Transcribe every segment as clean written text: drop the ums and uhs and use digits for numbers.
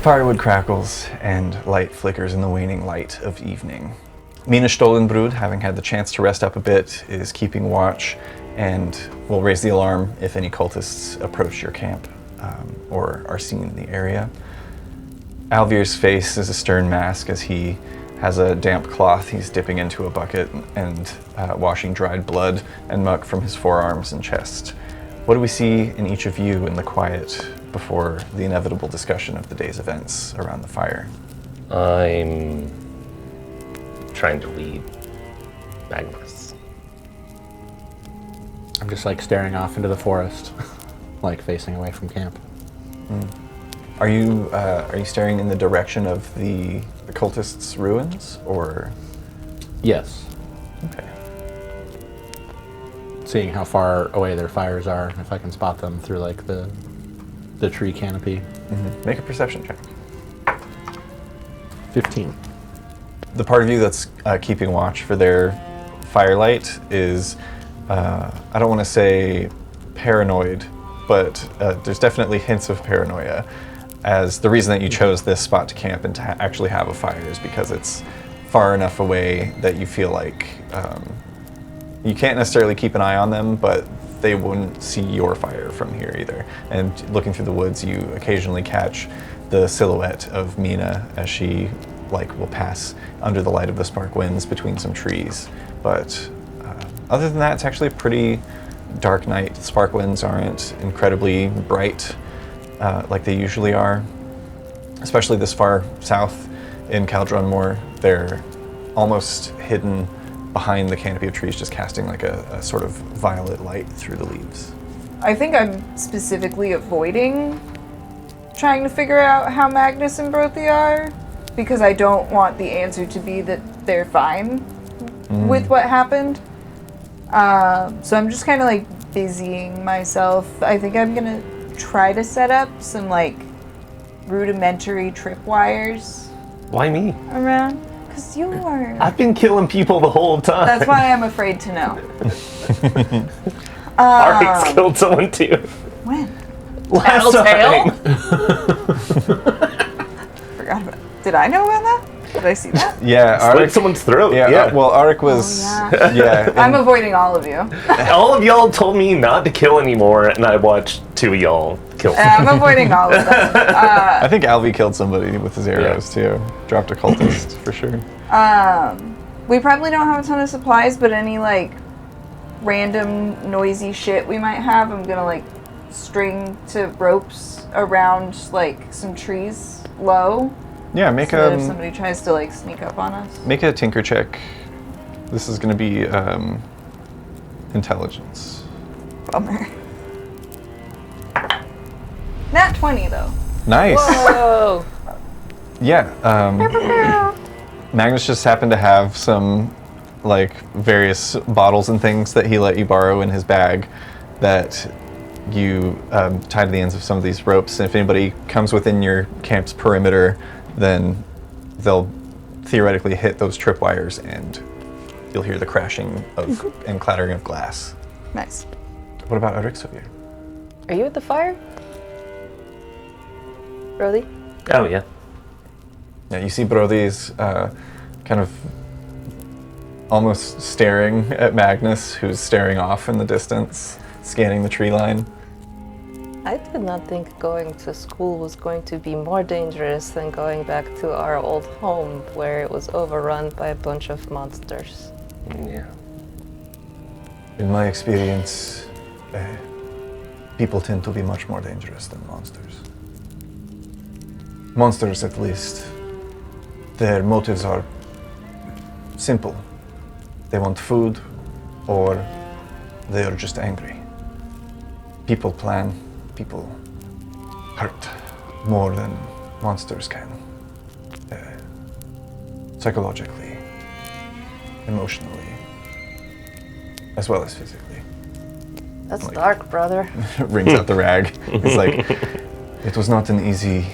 Firewood crackles and light flickers in the waning light of evening. Mina Stollenbrud, having had the chance to rest up a bit, is keeping watch and will raise the alarm if any cultists approach your camp or are seen in the area. Alvir's face is a stern mask as he has a damp cloth he's dipping into a bucket and washing dried blood and muck from his forearms and chest. What do we see in each of you in the quiet before the inevitable discussion of the day's events around the fire? I'm trying to lead Magnus. I'm just like staring off into the forest, like facing away from camp. Are you staring in the direction of the cultists' ruins, or? Yes. Okay. Seeing how far away their fires are, if I can spot them through like the tree canopy. Mm-hmm. Make a perception check. 15. The part of you that's keeping watch for their firelight is, I don't want to say paranoid, but there's definitely hints of paranoia, as the reason that you chose this spot to camp and to actually have a fire is because it's far enough away that you feel like you can't necessarily keep an eye on them, but they wouldn't see your fire from here either. And looking through the woods, you occasionally catch the silhouette of Mina as she will pass under the light of the spark winds between some trees. But other than that, it's actually a pretty dark night. The spark winds aren't incredibly bright like they usually are, especially this far south in Caldron Moor. They're almost hidden behind the canopy of trees, just casting like a sort of violet light through the leaves. I think I'm specifically avoiding trying to figure out how Magnus and Brothy are, because I don't want the answer to be that they're fine with what happened. So I'm just kind of like busying myself. I think I'm gonna try to set up some like rudimentary tripwires. Why me? Around. Because you are. I've been killing people the whole time. That's why I'm afraid to know. Arik's killed someone too. When? Last time. Forgot about it. Did I know about that? Did I see that? Yeah, Slit someone's throat. Yeah. Well, Arik was. Oh, yeah. I'm avoiding all of you. All of y'all told me not to kill anymore, and I watched two of y'all kill. I'm avoiding all of them. I think Alvi killed somebody with his arrows too. Dropped a cultist for sure. We probably don't have a ton of supplies, but any like random noisy shit we might have, I'm gonna like string to ropes around like some trees low. Yeah, make so that if somebody tries to like sneak up on us. Make a tinker check. This is going to be intelligence. Bummer. Nat 20 though. Nice. Whoa. Yeah. Magnus just happened to have some like various bottles and things that he let you borrow in his bag that you tie to the ends of some of these ropes. And if anybody comes within your camp's perimeter, then they'll theoretically hit those tripwires and you'll hear the crashing of and clattering of glass. Nice. What about Arixovir? Are you at the fire? Brody? Oh yeah. Yeah, you see Brody's kind of almost staring at Magnus, who's staring off in the distance, scanning the tree line. I did not think going to school was going to be more dangerous than going back to our old home where it was overrun by a bunch of monsters. Yeah. In my experience, people tend to be much more dangerous than monsters. Monsters, at least, their motives are simple. They want food, or they are just angry. People plan, people hurt more than monsters can. Psychologically, emotionally, as well as physically. That's dark, brother. Rings out the rag. It's like, it was not an easy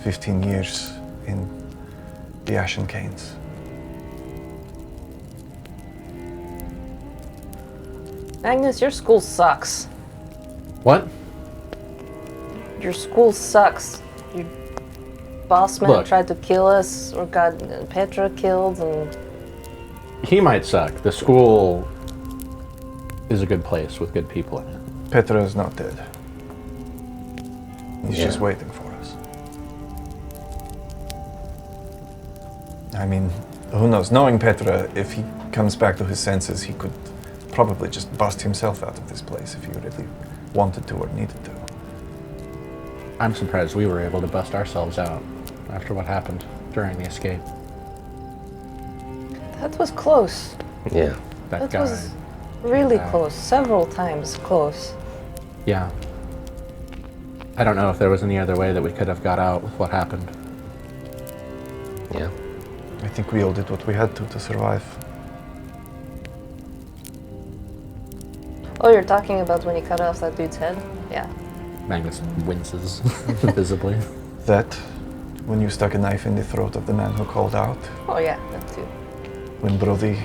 15 years in the Ashen Canes. Magnus, your school sucks. What? Your school sucks. You boss man Look. tried to kill us or got Petra killed, and He might suck. The school is a good place with good people in it. Petra is not dead. He's Yeah. just waiting for us. I mean, who knows? Knowing Petra, if he comes back to his senses, he could probably just bust himself out of this place if he really wanted to or needed to. I'm surprised we were able to bust ourselves out after what happened during the escape. that was close. Yeah. That That guy. was really Yeah. close. Several times close. Yeah. I don't know if there was any other way that we could have got out with what happened. Yeah. I think we all did what we had to survive. Oh, you're talking about when you cut off that dude's head? Yeah. Magnus winces visibly. That, when you stuck a knife in the throat of the man who called out, Oh yeah, that too. when Brody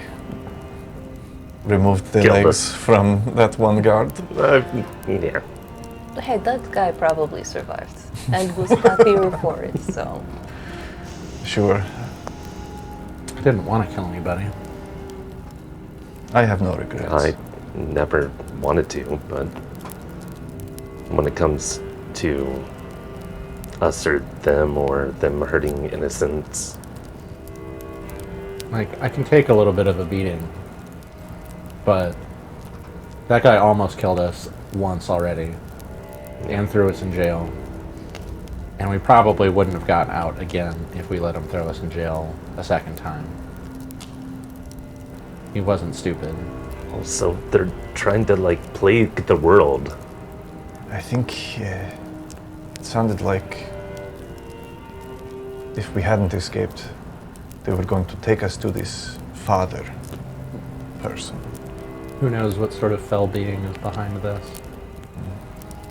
removed the Killed legs us. from that one guard. Yeah. Hey, that guy probably survived and was happier for it, so. Sure, I didn't want to kill anybody. I have no regrets. I never wanted to, but when it comes to us or them hurting innocents, Like, I can take a little bit of a beating, but that guy almost killed us once already and threw us in jail. And we probably wouldn't have gotten out again if we let him throw us in jail a second time. He wasn't stupid. also they're trying to like plague the world. I think it sounded like if we hadn't escaped, they were going to take us to this father person. Who knows what sort of fell being is behind this?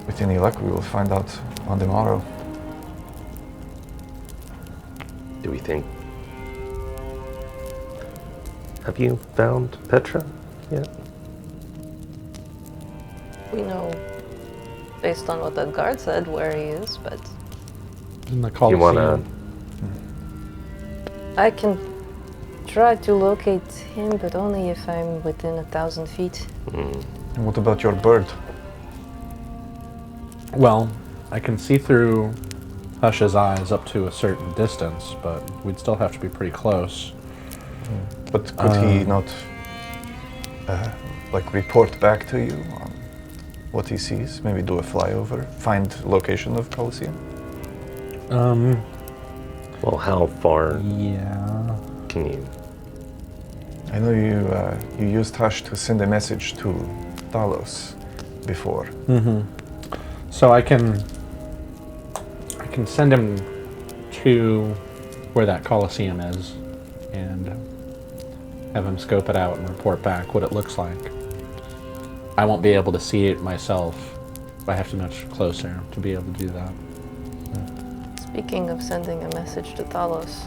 With any luck, we will find out on the morrow. Do we think? Have you found Petra yet? We know, based on what that guard said, where he is, but In the You Coliseum. wanna? I can try to locate him, but only if I'm within 1,000 feet. And what about your bird? Well, I can see through Hush's eyes up to a certain distance, but we'd still have to be pretty close. But could he not, like, report back to you on what he sees? Maybe do a flyover, find location of Colosseum? Well, how far Yeah. can you? I know you used Hush to send a message to Talos before. So I can send him to where that Coliseum is and have him scope it out and report back what it looks like. I won't be able to see it myself. I have to be much closer to be able to do that. Speaking of sending a message to Talos,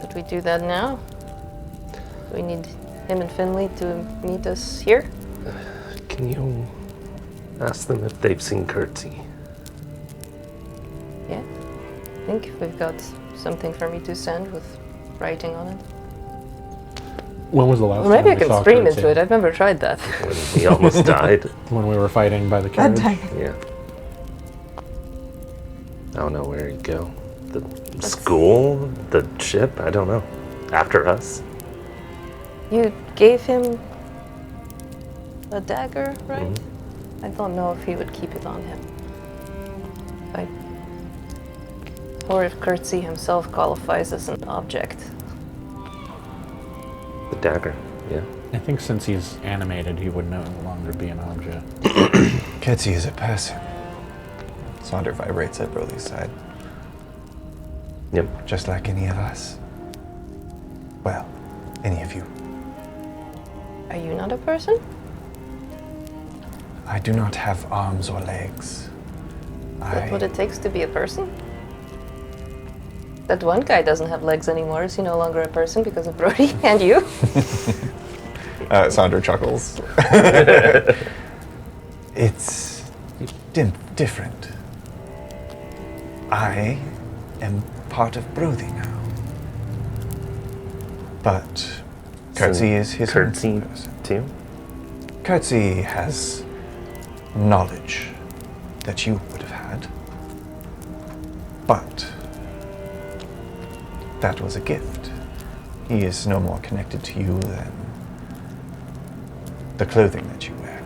should we do that now? We need him and Finley to meet us here? Can you ask them if they've seen Curtsy? Yeah. I think we've got something for me to send with writing on it. When was the last Well, maybe I time we can saw stream Curtsy? into it. I've never tried that. When he almost died. When we were fighting by the carriage? Yeah. I don't know where he'd go. The school? The ship? I don't know. After us? You gave him a dagger, right? I don't know if he would keep it on him. Or if Curtsy himself qualifies as an object. The dagger, yeah. I think since he's animated, he would no longer be an object. Ketsi is a person. Sonder vibrates at Broly's side, Yep. just like any of us. Well, any of you. Are you not a person? I do not have arms or legs. That's what it takes to be a person? That one guy doesn't have legs anymore. Is he no longer a person because of Brody and you? Sonder chuckles. It's different. I am part of Brody now. But Curtsy is his own Curtsy person. too? Curtsy has knowledge that you would have had. But that was a gift. He is no more connected to you than the clothing that you wear.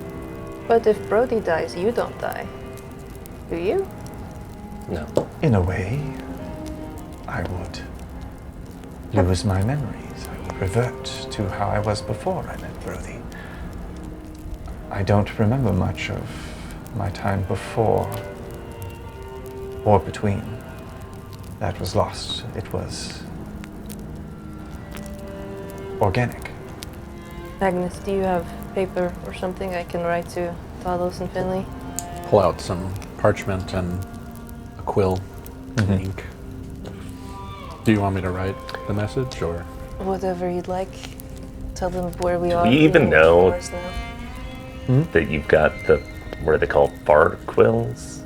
But if Brody dies, you don't die. Do you? No. In a way, I would lose my memories. I would revert to how I was before I met Brody. I don't remember much of my time before or between. That was lost. It was organic. Agnes, do you have paper or something I can write to Talos and Finley? Pull out some parchment and a quill and ink. Do you want me to write the message, or? Whatever you'd like. Tell them where we are. we even know- Ours now. That you've got the, what are they called? Fart quills?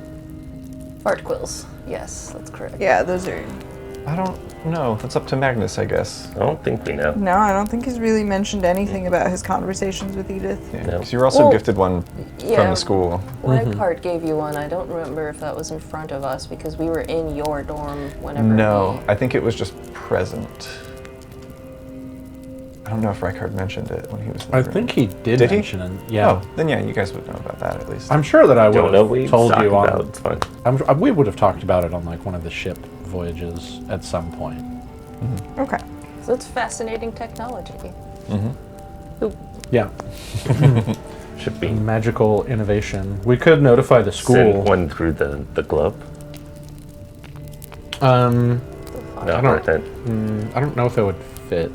Fart quills. Yes, that's correct. Yeah, those are. I don't know. That's up to Magnus, I guess. I don't think we know. No, I don't think he's really mentioned anything about his conversations with Edith. Yeah, No. 'cause you were also Well, gifted one from the school. Rykard gave you one. I don't remember if that was in front of us because we were in your dorm whenever. No, I think it was just present. I don't know if Rykard mentioned it when he was in the I room. think he did Did he? mention it. Yeah. Oh, then yeah, you guys would know about that at least. I'm sure that I would Don't know have what we told talked you about. on. It's fine. We would have talked about it on like one of the ship voyages at some point. Okay. So it's fascinating technology. Yeah. Should be Magical innovation. We could notify the school. send one through the glove. Um, No, I don't- that. I don't know if it would fit.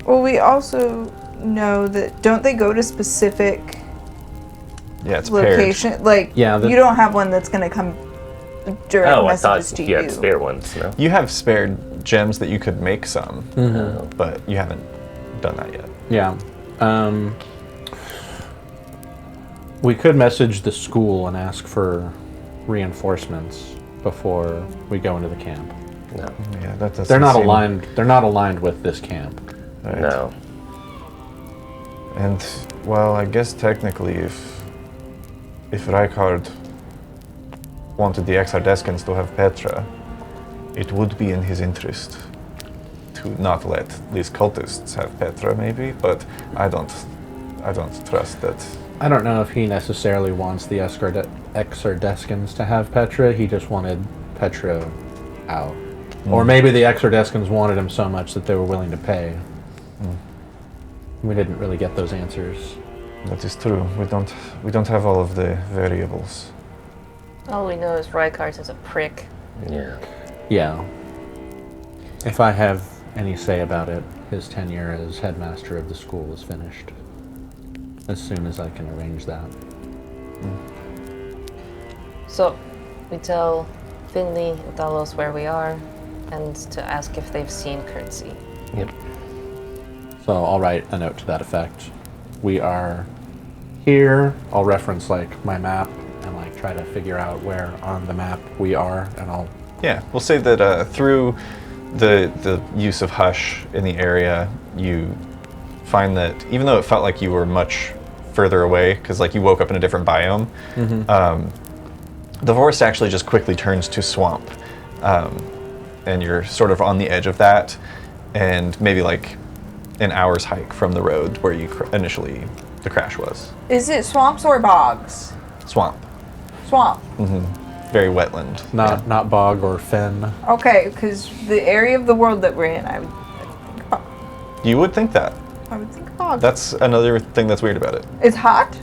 Well, we also know that don't they go to specific Yeah, it's paired. location? Like, Yeah, you don't have one that's gonna come direct Oh, I messages thought to you you. had spare ones. No. You have spared gems that you could make some, Oh. but you haven't done that yet. Yeah. We could message the school and ask for reinforcements before we go into the camp. No. Yeah, that doesn't They're not seem- aligned. They're not aligned with this camp. Right. No. And well, I guess technically, if Rykard wanted the Exardeskans to have Petra, it would be in his interest to not let these cultists have Petra, maybe. But I don't trust that. I don't know if he necessarily wants the Exardeskans to have Petra. He just wanted Petra out. Or maybe the Exardeskans wanted him so much that they were willing to pay. We didn't really get those answers. That is true. We don't have all of the variables. All we know is Rykard is a prick. Yeah. Yeah. If I have any say about it, his tenure as headmaster of the school is finished. As soon as I can arrange that. So, we tell Finley and Talos where we are and to ask if they've seen Curtsy. Yep. So I'll write a note to that effect. We are here. I'll reference like my map and like try to figure out where on the map we are, and I'll. Yeah, we'll say that through the use of hush in the area, you find that even though it felt like you were much further away, because like you woke up in a different biome, the forest actually just quickly turns to swamp, and you're sort of on the edge of that, and maybe like an hour's hike from the road where you initially the crash was. Is it swamps or bogs? Swamp, Swamp. very wetland. Not bog or fen. Okay, because the area of the world that we're in, I would think bog. You would think that. I would think bog. That's another thing that's weird about it. It's hot.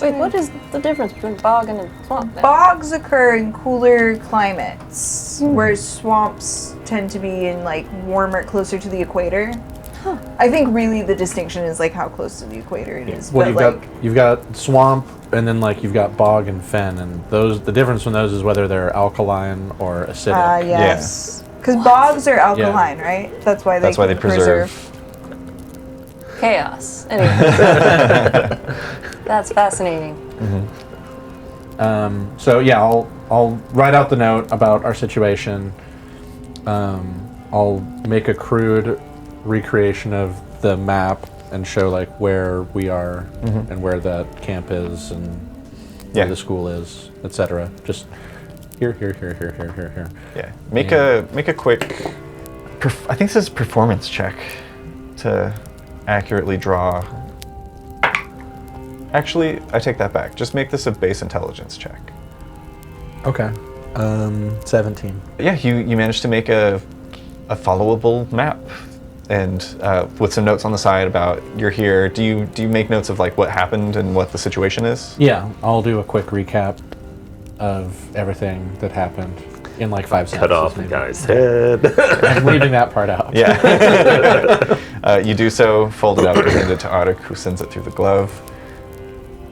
Wait, what is the difference between bog and a swamp then? Bogs occur in cooler climates, whereas swamps tend to be in like warmer, closer to the equator. I think really the distinction is like how close to the equator it is. Well, but you've got swamp, and then like you've got bog and fen, and those the difference from those is whether they're alkaline or acidic. yes, because bogs are alkaline, right? That's why they. That's why they can preserve. Chaos. Anyway. That's fascinating. So yeah, I'll I'll write out the note about our situation. I'll make a crude recreation of the map and show like where we are and where that camp is and where the school is, etc. Just here. Yeah. Make a quick. I think this is a performance check to accurately draw. Actually, I take that back. Just make this a base intelligence check. Okay. 17. Yeah, you managed to make a followable map, and with some notes on the side about you're here. Do you make notes of like what happened and what the situation is? Yeah, I'll do a quick recap of everything that happened in like 5 sentences. Cut off the maybe. guy's head. I'm leaving that part out. Yeah. You do so, fold it up, and hand it to Arik, who sends it through the glove.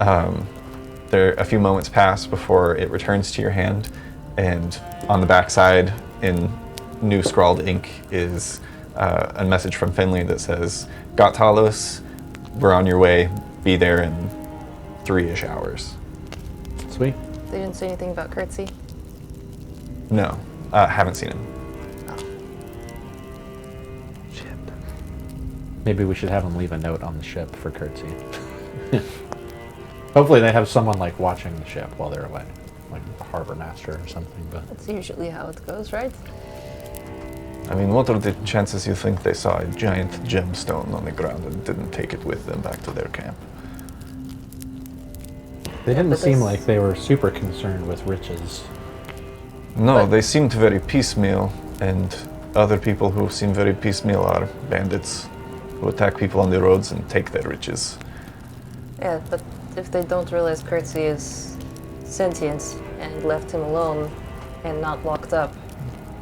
A few moments pass before it returns to your hand, and on the backside, in new scrawled ink, is a message from Finley that says, "Got Talos, we're on your way, be there in 3-ish hours." Sweet. They didn't say anything about Curtsy. No, haven't seen him. Shit. Maybe we should have them leave a note on the ship for Curtsy. Hopefully they have someone like watching the ship while they're away, like a harbor master or something. But That's usually how it goes, right? I mean, what are the chances you think they saw a giant gemstone on the ground and didn't take it with them back to their camp? they didn't but seem this- like they were super concerned with riches. No, But- they seemed very piecemeal, and other people who seem very piecemeal are bandits who attack people on the roads and take their riches. Yeah, but if they don't realize Curtsy is sentient and left him alone and not locked up,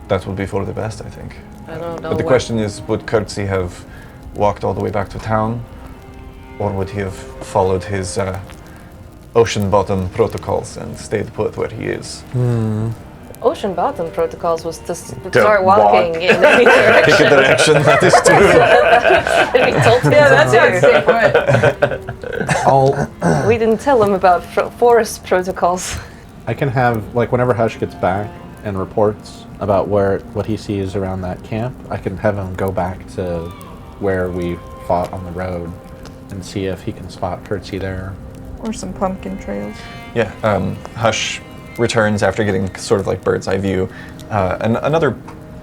That would be for the best, I think. I don't know. But the what- question is, would Kurtzy have walked all the way back to town, or would he have followed his ocean bottom protocols and stayed put where he is? Ocean bottom protocols was to Don't start walking walk. in any direction. Pick a direction, that is true. We told him I'll We didn't tell him about forest protocols. I can have like whenever Hush gets back and reports about what he sees around that camp, I can have him go back to where we fought on the road and see if he can spot Curtsy there. Or some pumpkin trails. Yeah, Hush returns after getting sort of like bird's eye view. And another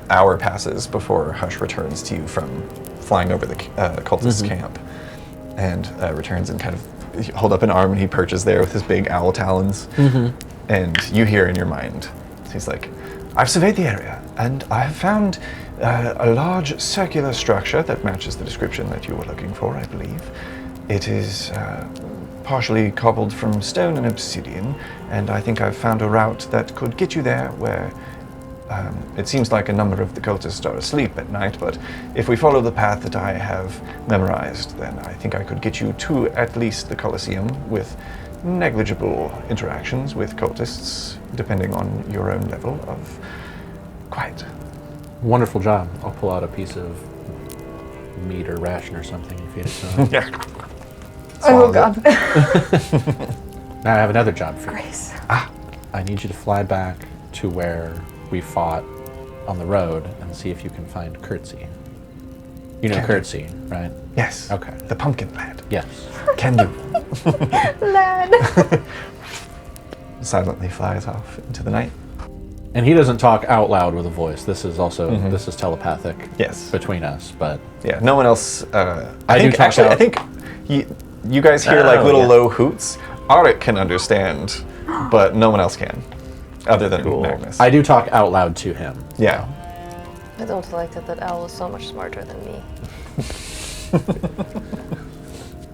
hour passes before Hush returns to you from flying over the cultist camp, and returns and kind of hold up an arm, and he perches there with his big owl talons. And you hear in your mind, he's like, "I've surveyed the area, and I have found a large circular structure that matches the description that you were looking for, I believe. It is partially cobbled from stone and obsidian, and I think I've found a route that could get you there where it seems like a number of the cultists are asleep at night, but if we follow the path that I have memorized, then I think I could get you to at least the Colosseum with negligible interactions with cultists, depending on your own level of quiet." Wonderful job. I'll pull out a piece of meat or ration or something and feed it to him. Yeah. Oh Swallows it. god. Now I have another job for you. Grace. I need you to fly back to where we fought on the road and see if you can find Curtsy. You know Can do. Curtsy, right? Yes. Okay. The pumpkin lad. Yes. Can do. Lad. Silently flies off into the night. And he doesn't talk out loud with a voice. This is also this is telepathic. Yes. Between us, but Yeah, no one else. I do talk out. I think you guys hear like Oh, little yeah. low hoots. Arik can understand, but no one else can, other than Cool. Magnus. I do talk out loud to him. Yeah. I don't like that owl is so much smarter than me.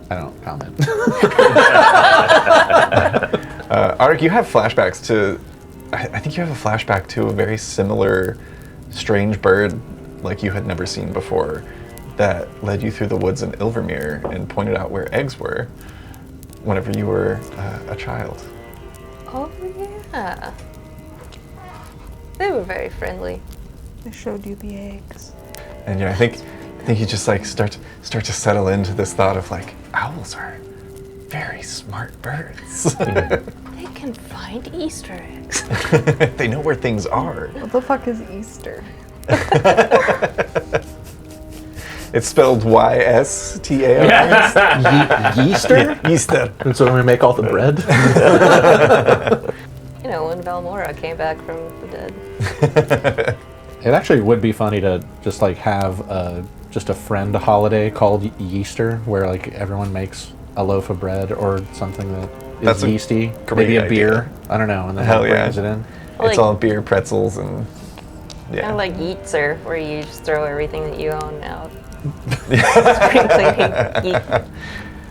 I don't comment. Arik, you have flashbacks to. I think you have a flashback to a very similar, strange bird, like you had never seen before, that led you through the woods in Ilvermere and pointed out where eggs were, whenever you were a child. Oh yeah. They were very friendly. I showed you the eggs. And yeah, I think you just like start to settle into this thought of like owls are very smart birds. They can find Easter eggs. They know where things are. What the fuck is Easter? It's spelled Y-S-T-A-R. Yeaster? Easter. And so when we make all the bread? You know, when Valmora came back from the dead. It actually would be funny to just like have just a friend holiday called Yeaster, where like everyone makes a loaf of bread or something that is That's a yeasty. great Maybe a beer. idea. I don't know, and then Hell it yeah. brings it in. Like- It's all beer, pretzels, and Kind yeah. of like Yeetzer, where you just throw everything that you own out. Spring cleaning. Yeet.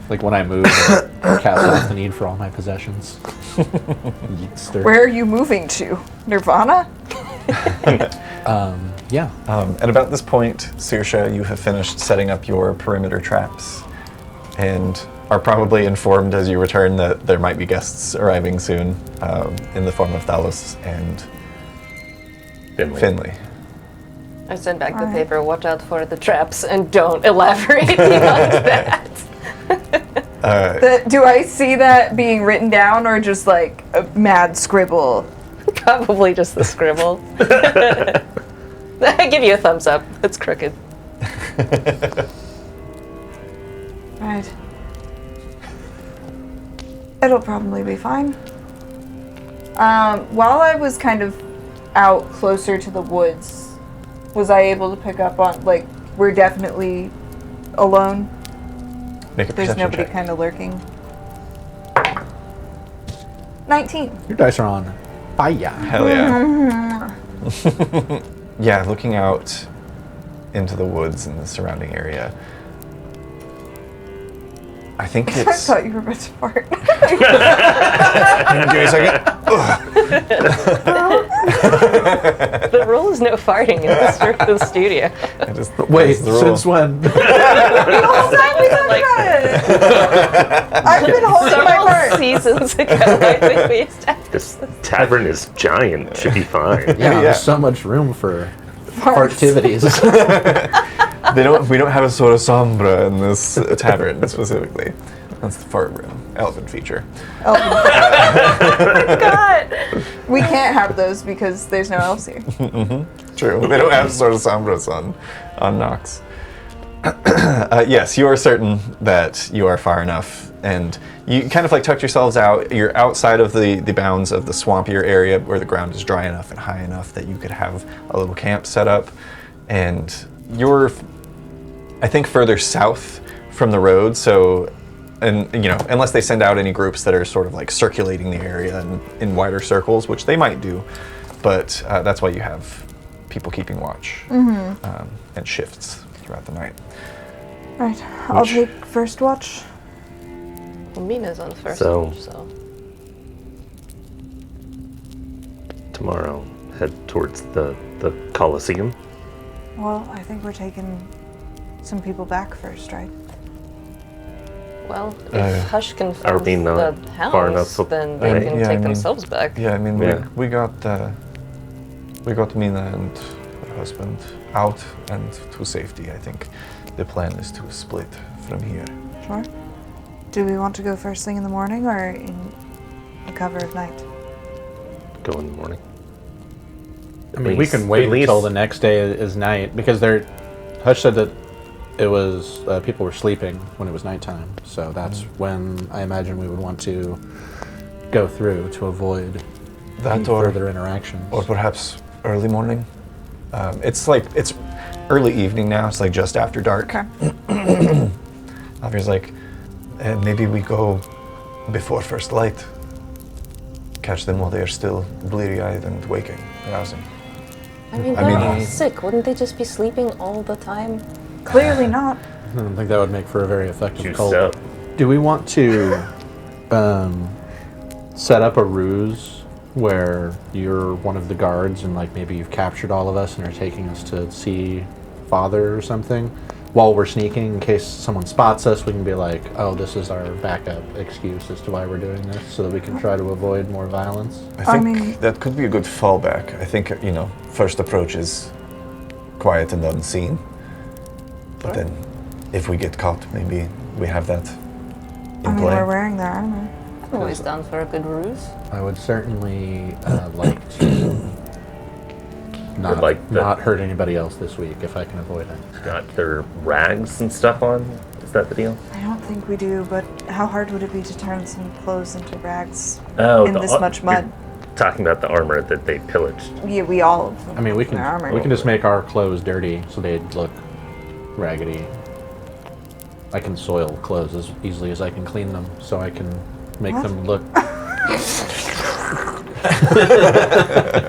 Like when I move, I cast off the need for all my possessions. Yeaster. Where are you moving to? Nirvana? Yeah. At about this point, Saoirse, you have finished setting up your perimeter traps and are probably informed as you return that there might be guests arriving soon in the form of Thalos and Finley. I send back the Alright. paper, watch out for the traps, and don't elaborate beyond that. Do I see that being written down or just like a mad scribble? Probably just the scribble. I give you a thumbs up. It's crooked. Right. It'll probably be fine. While I was kind of out closer to the woods, was I able to pick up on, like, we're definitely alone? Make a There's perception nobody check. kind of lurking? 19. Your dice are on fire. Hell yeah. Yeah, looking out into the woods and the surrounding area. I think I it's... thought you were about to fart. Give me a second. The rule is no farting in the studio. I just, Wait, that's the rule. since when? The whole time we talked about it! I've been holding my Several fart. seasons ago, I think we established. This tavern is giant. Should be fine. Yeah, Yeah. there's so much room for Farts. activities. We don't have a sort of sombra in this tavern specifically. That's the fart room. Elven feature. God. We can't have those because there's no elves here. True. They don't have sort of sombras on Nox. Yes, you are certain that you are far enough, and you kind of like tucked yourselves out. You're outside of the bounds of the swampier area where the ground is dry enough and high enough that you could have a little camp set up, and you're, I think, further south from the road. So, and you know, unless they send out any groups that are sort of like circulating the area in wider circles, which they might do, but that's why you have people keeping watch and shifts throughout the night. Right. I'll Which- take first watch. Well, Mina's on first, So- so. Tomorrow, head towards the Colosseum. Well, I think we're taking some people back first, right? Well, if Hush can are find we not the far enough house, up- then they Right, can yeah, I take mean- themselves back. Yeah, I mean, Yeah. we got Mina and her husband out and to safety. I think the plan is to split from here. Sure. Do we want to go first thing in the morning or in the cover of night? Go in the morning. I mean, we can wait until the next day is night, because Hush said that it was people were sleeping when it was nighttime, so that's when I imagine we would want to go through to avoid any That or further interactions. perhaps early morning. It's early evening now. It's like just after dark. Okay. Alvir's like, maybe we go before first light. Catch them while they are still bleary-eyed and waking, rousing. I mean, I they're mean, all sick. Wouldn't they just be sleeping all the time? Clearly not. I don't think that would make for a very effective Juiced cult. up. Do we want to set up a ruse where you're one of the guards and like maybe you've captured all of us and are taking us to see Father or something while we're sneaking, in case someone spots us? We can be like, oh, this is our backup excuse as to why we're doing this, so that we can try to avoid more violence. I I think mean- that could be a good fallback. I think, first approach is quiet and unseen. But then, if we get caught, maybe we have that I in mean, play. we're wearing their armor. Always down for a good ruse. I would certainly like to not, like the- not hurt anybody else this week if I can avoid it. Got their rags and stuff on? Is that the deal? I don't think we do, but how hard would it be to turn some clothes into rags Oh, in this much mud? You're talking about the armor that they pillaged. Yeah, we all. I mean, we Their armor. can just make our clothes dirty so they'd look raggedy. I can soil clothes as easily as I can clean them, so I can make What? them look.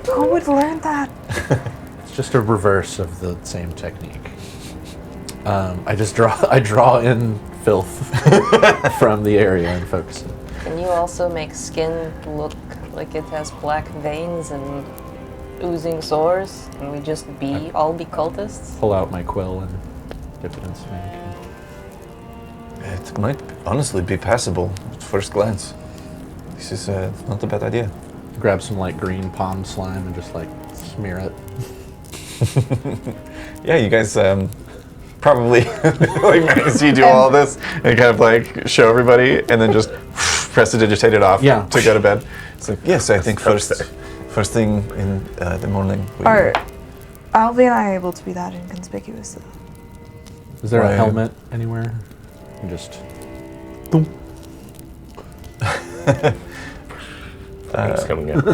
Who would learn that? It's just a reverse of the same technique. I draw in filth from the area and focus it. Can you also make skin look like it has black veins and oozing sores? Can we just all be cultists? Pull out my quill and dip it in some ink. It might honestly be passable at first glance. This is not a bad idea. Grab some like green pond slime and just like smear it. Yeah, you guys probably like see you do all this and kind of like show everybody and then just prestidigitate it off Yeah. to go to bed. It's like, yes, I think first thing in the morning. Are Alvi and I able to be that inconspicuous though? Is there Right. a helmet anywhere? And just boom. Things coming up.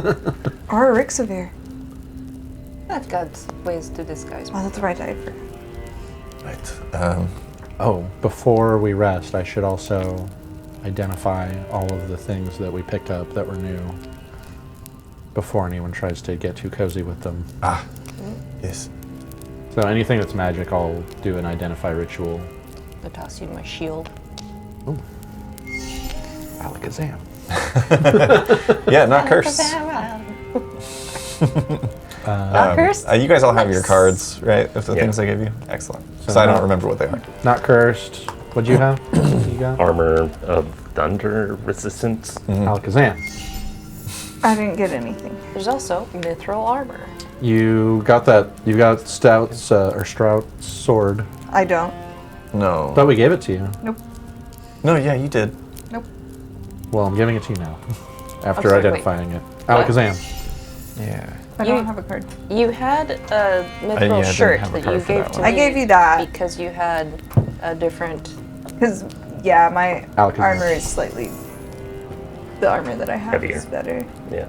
Or a Rixavir? I've got ways to disguise Oh, myself. that's right, I forgot. Right. Oh, before we rest, I should also identify all of the things that we picked up that were new before anyone tries to get too cozy with them. Yes. So anything that's magic, I'll do an identify ritual. I toss you my shield. Alakazam. Yeah, not cursed. Not cursed? You guys all have your cards, right? Of the Yeah. things I gave you? Excellent. So So I don't not- remember what they are. Not cursed. What'd you have? You got? Armor of thunder resistance. Alakazam. I didn't get anything. There's also mithril armor. You got that. You got Stout's or Strout's sword. I don't. No. Thought we gave it to you. Nope. No, yeah, you did. Nope. Well, I'm giving it to you now. After sorry, identifying it. Alakazam. Yeah. I You- don't have a card. You had a mithril didn't shirt have a that card you for gave that to one. me. I gave you that. because you had a different. Because, yeah, my Alakazam. armor is slightly. The armor that I have is Heavier. better. Yeah.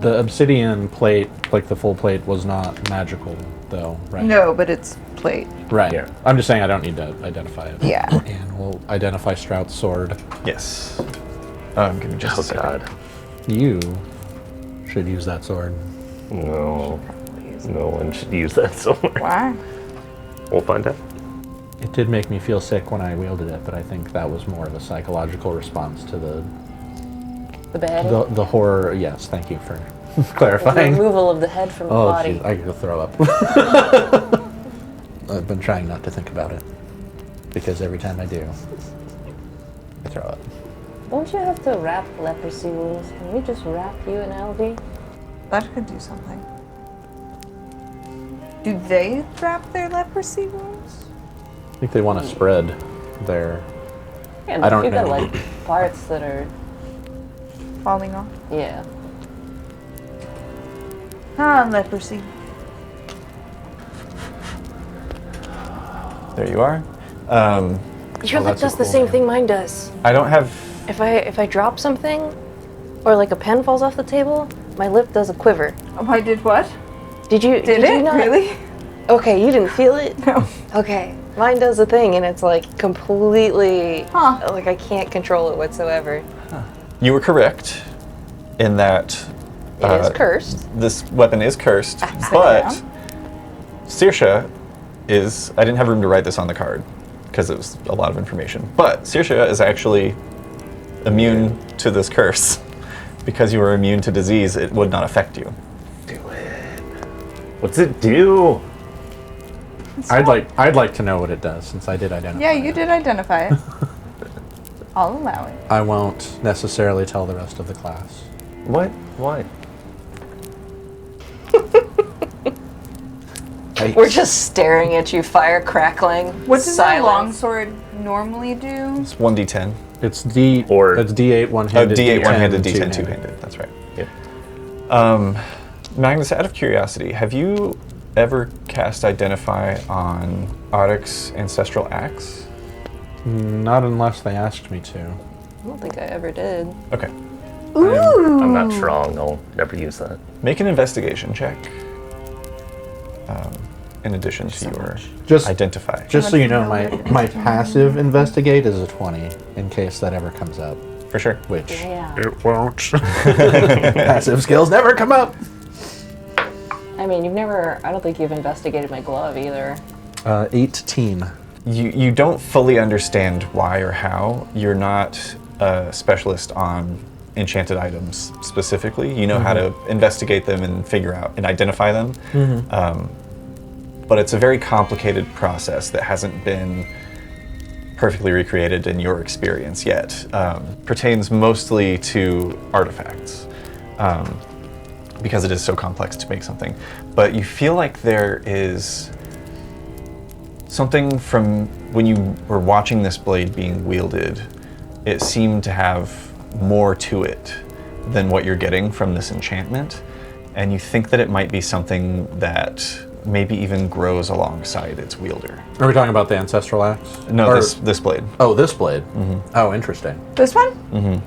The obsidian plate, like the full plate, was not magical, though, right? No, but it's plate. Right. Yeah. I'm just saying I don't need to identify it. Yeah. And we'll identify Strout's sword. Yes. Give me just Oh a second. God. You should use that sword. No. No one should use that sword. Why? We'll find out. It did make me feel sick when I wielded it, but I think that was more of a psychological response to the The horror. Yes, thank you for The clarifying. removal of the head from the Oh, body. geez, I could throw up. I've been trying not to think about it because every time I do, I throw up. Don't you have to wrap leprosy wounds? Can we just wrap you in algae? That could do something. Do they wrap their leprosy wounds? I think they want to spread their. Yeah, I don't you've got know. like parts that are, Falling off? yeah. Leprosy. There you are. Your lip that's a does the cool same name. thing mine does. I don't have. If I drop something, or like a pen falls off the table, my lip does a quiver. Oh, I did what? Did you Did you it? not? Really? Okay, you didn't feel it? No. Okay. Mine does a thing and it's like completely like I can't control it whatsoever. You were correct in that It is cursed. this weapon is cursed, Upside but down. Saoirse is. I didn't have room to write this on the card because it was a lot of information. But Saoirse is actually immune to this curse. Because you are immune to disease, it would not affect you. Do it. What's it do? I'd like to know what it does since I did identify. Yeah, you it. did identify it. I'll allow it. I won't necessarily tell the rest of the class. What? Why? We're just staring at you, fire crackling. What does a silence. longsword normally do? It's 1d10. It's Or- D8 one-handed. D8 one-handed, D10 two-handed. two-handed. That's right. Yep. Magnus, out of curiosity, have you ever cast Identify on Auric's Ancestral Axe? Not unless they asked me to. I don't think I ever did. Okay. I'm not strong. I'll never use that. Make an investigation check. In addition to your Just- Identify. Just so you know, my passive investigate is a 20, in case that ever comes up. For sure. Which Yeah. it won't. Passive skills never come up. I mean, I don't think you've investigated my glove either. 18. You don't fully understand why or how. You're not a specialist on enchanted items specifically. You know how to investigate them and figure out and identify them. But it's a very complicated process that hasn't been perfectly recreated in your experience yet. Pertains mostly to artifacts. Because it is so complex to make something. But you feel like there is something from when you were watching this blade being wielded, it seemed to have more to it than what you're getting from this enchantment. And you think that it might be something that maybe even grows alongside its wielder. Are we talking about the ancestral axe? No, Or- this blade. Oh, this blade. Oh, interesting. This one?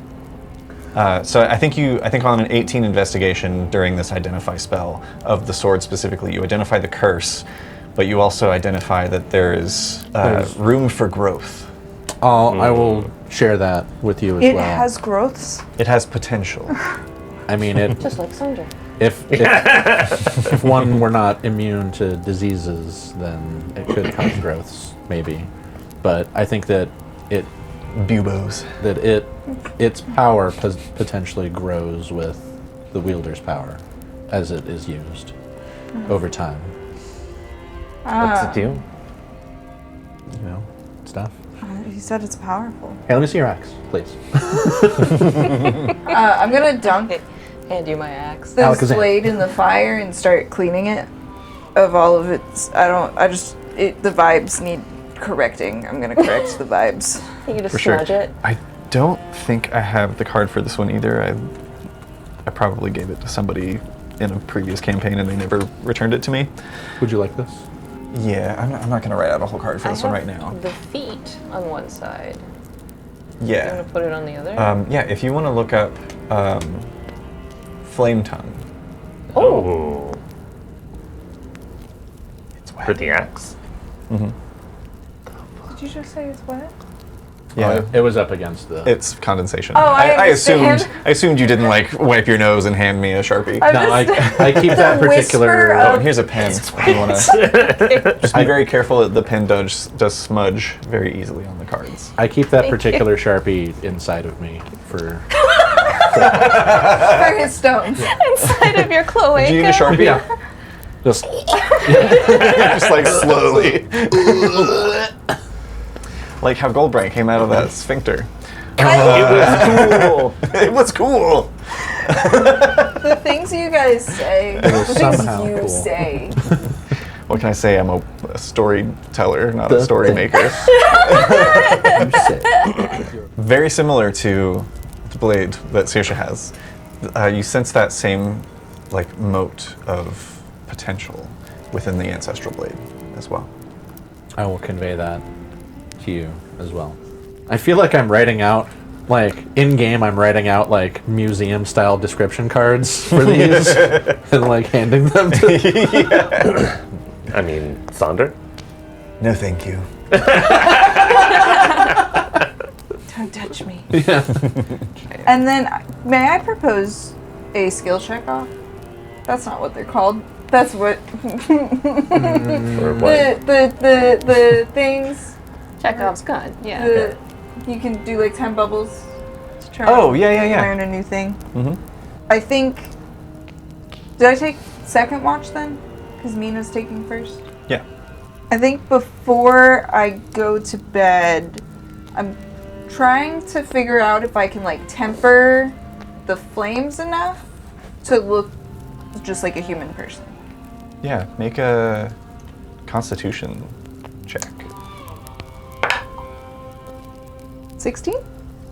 So I think on an 18 investigation during this identify spell of the sword specifically, you identify the curse, but you also identify that there is room for growth. I will share that with you as It well. has growths. It has potential. I mean, Just like Sandra. if one were not immune to diseases, then it could cause growths, maybe. But I think that Buboes. its power potentially grows with the wielder's power as it is used over time. What's the deal? You know, stuff. He said it's powerful. Hey, let me see your axe, please. I'm gonna dunk Hand you my axe. this Alakazam. blade in the fire and start cleaning it of all of its. The vibes need correcting. I'm gonna correct the vibes. You can just For sure. smudge it. I don't think I have the card for this one either. I probably gave it to somebody in a previous campaign and they never returned it to me. Would you like this? Yeah, I'm not going to write out a whole card for this one right now. The feet on one side. You Yeah. want to put it on the other? Yeah, if you want to look up Flame Tongue. Oh. It's For the axe? Did you just say it's what? Yeah. Oh, it was up against the. It's condensation. Oh, I assumed understand. I assumed you didn't like wipe your nose and hand me a Sharpie. No, I keep that The particular. whisper Oh, of- and here's a pen. You wanna just be very careful that the pen does smudge very easily on the cards. I keep that particular Sharpie inside of me for. For his stones. Inside of your cloaca. Do you need a Sharpie? Yeah. Just Just like slowly. Like how Goldbright came out of that sphincter. It was cool. The things you guys say. The was things somehow you cool. say. What can I say? I'm a storyteller, not a story maker. Very similar to the blade that Saoirse has. You sense that same like moat of potential within the ancestral blade as well. I will convey that to you as well. I feel like I'm writing out, like, in game, I'm writing out, like, museum style description cards for these and, like, handing them to. I mean, Sonder? No, thank you. Don't touch me. Yeah. And then, may I propose a skill check off? That's not what they're called. That's what Or what? the things. Chekhov's gun. Yeah. You can do like 10 bubbles to try Oh, and yeah. learn a new thing. Mm-hmm. I think. Did I take second watch then? Because Mina's taking first. Yeah. I think before I go to bed, I'm trying to figure out if I can like temper the flames enough to look just like a human person. Yeah. Make a Constitution check. 16?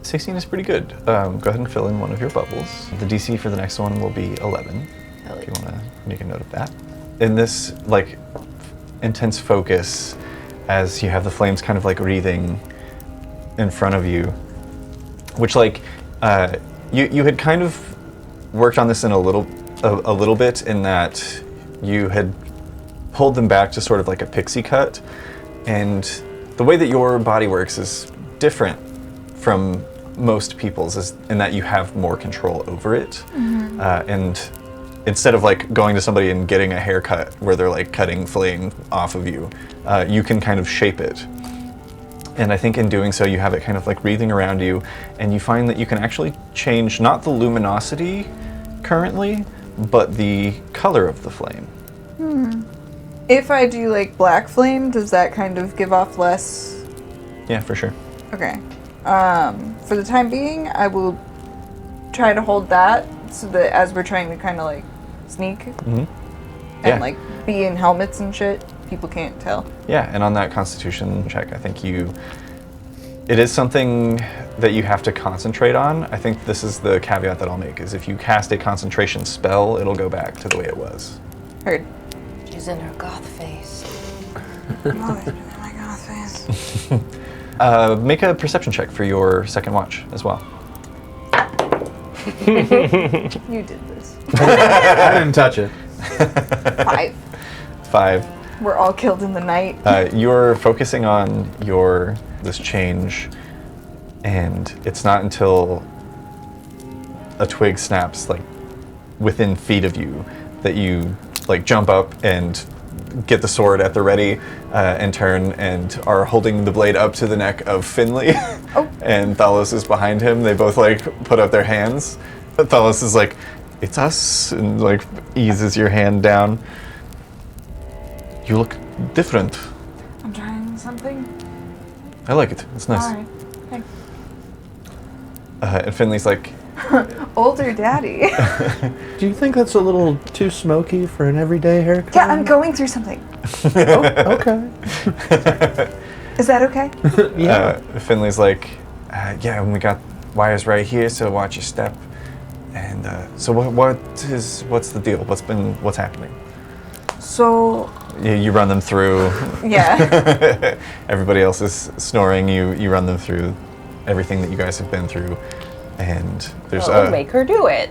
16 is pretty good. Go ahead and fill in one of your bubbles. The DC for the next one will be 11. If you want to make a note of that. In this like intense focus, as you have the flames kind of like wreathing in front of you, which like you had kind of worked on this in a little bit, in that you had pulled them back to sort of like a pixie cut, and the way that your body works is different from most people's, is in that you have more control over it. And instead of like going to somebody and getting a haircut where they're like cutting flame off of you, you can kind of shape it. And I think in doing so, you have it kind of like wreathing around you, and you find that you can actually change not the luminosity currently, but the color of the flame. If I do like black flame, does that kind of give off less? Yeah, for sure. Okay. For the time being, I will try to hold that so that as we're trying to kind of like sneak and Yeah. like be in helmets and shit, people can't tell. Yeah, and on that Constitution check, I think it is something that you have to concentrate on. I think this is the caveat that I'll make, is if you cast a concentration spell, it'll go back to the way it was. Heard. She's in her goth face. Oh my god, face. Make a perception check for your second watch as well. You did this. I didn't touch it. 5. 5. We're all killed in the night. You're focusing on this change, and it's not until a twig snaps like within feet of you that you like jump up and get the sword at the ready and turn and are holding the blade up to the neck of Finley. And Thalos is behind him. They both like put up their hands. Thalos is like, "It's us," and like eases your hand down. "You look different." I'm trying something. I like it. It's nice. Alright. Thanks. And Finley's like, Older daddy. Do you think that's a little too smoky for an everyday haircut? Yeah, I'm going through something. Okay. Is that okay? Finley's like, "Yeah, and we got wires right here, so watch your step." And so what's the deal? What's happening? So, You run them through. yeah. Everybody else is snoring. You run them through everything that you guys have been through, and there's Well, make her do it.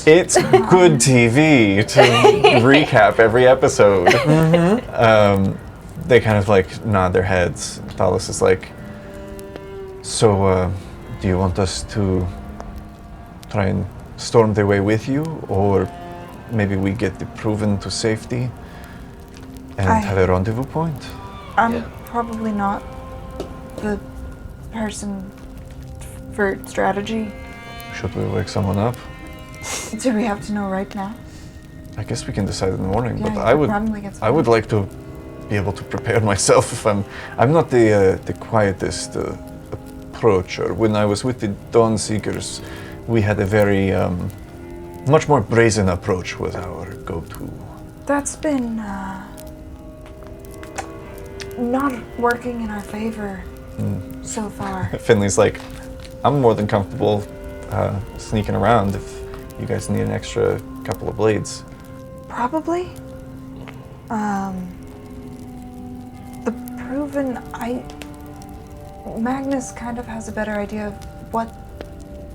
It's good TV to recap every episode. They kind of like nod their heads. Thalos is like, "So, do you want us to try and storm their way with you, or maybe we get the proven to safety and have a rendezvous point?" I'm probably not the person for strategy. Should we wake someone up? Do we have to know right now? I guess we can decide in the morning, but Yeah, I would probably get I would like to be able to prepare myself if I'm not the quietest approacher. When I was with the Dawn Seekers, we had a very much more brazen approach was our go-to. That's been not working in our favor so far. Finley's like, "I'm more than comfortable sneaking around if you guys need an extra couple of blades." Probably. The proven, Magnus kind of has a better idea of what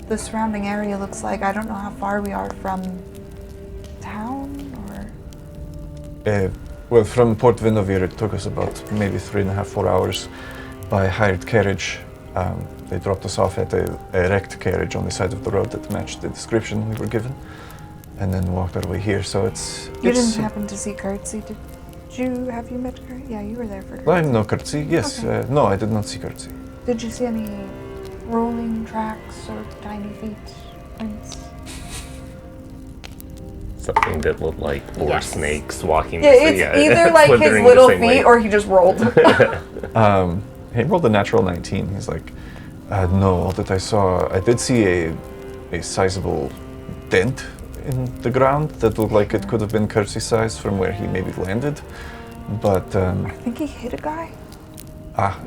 the surrounding area looks like. I don't know how far we are from town, or... Well, from Port Vinovir, it took us about maybe 3.5, 4 hours by hired carriage. They dropped us off at a wrecked carriage on the side of the road that matched the description we were given, and then walked our way here. So You didn't happen to see Curtsy, did you? Have you met Curtsy? Yeah, you were there for Curtsy. I know Curtsy, yes. Okay. No, I did not see Curtsy. Did you see any rolling tracks or tiny feet prints? Something that looked like four Yes. snakes walking. Yeah, it's either like his slithering the little same way. feet or he just rolled. He rolled a natural 19. He's like, "No, all that I saw, I did see a sizable dent in the ground that looked like it could have been Kersey size from where he maybe landed. But I think he hit a guy.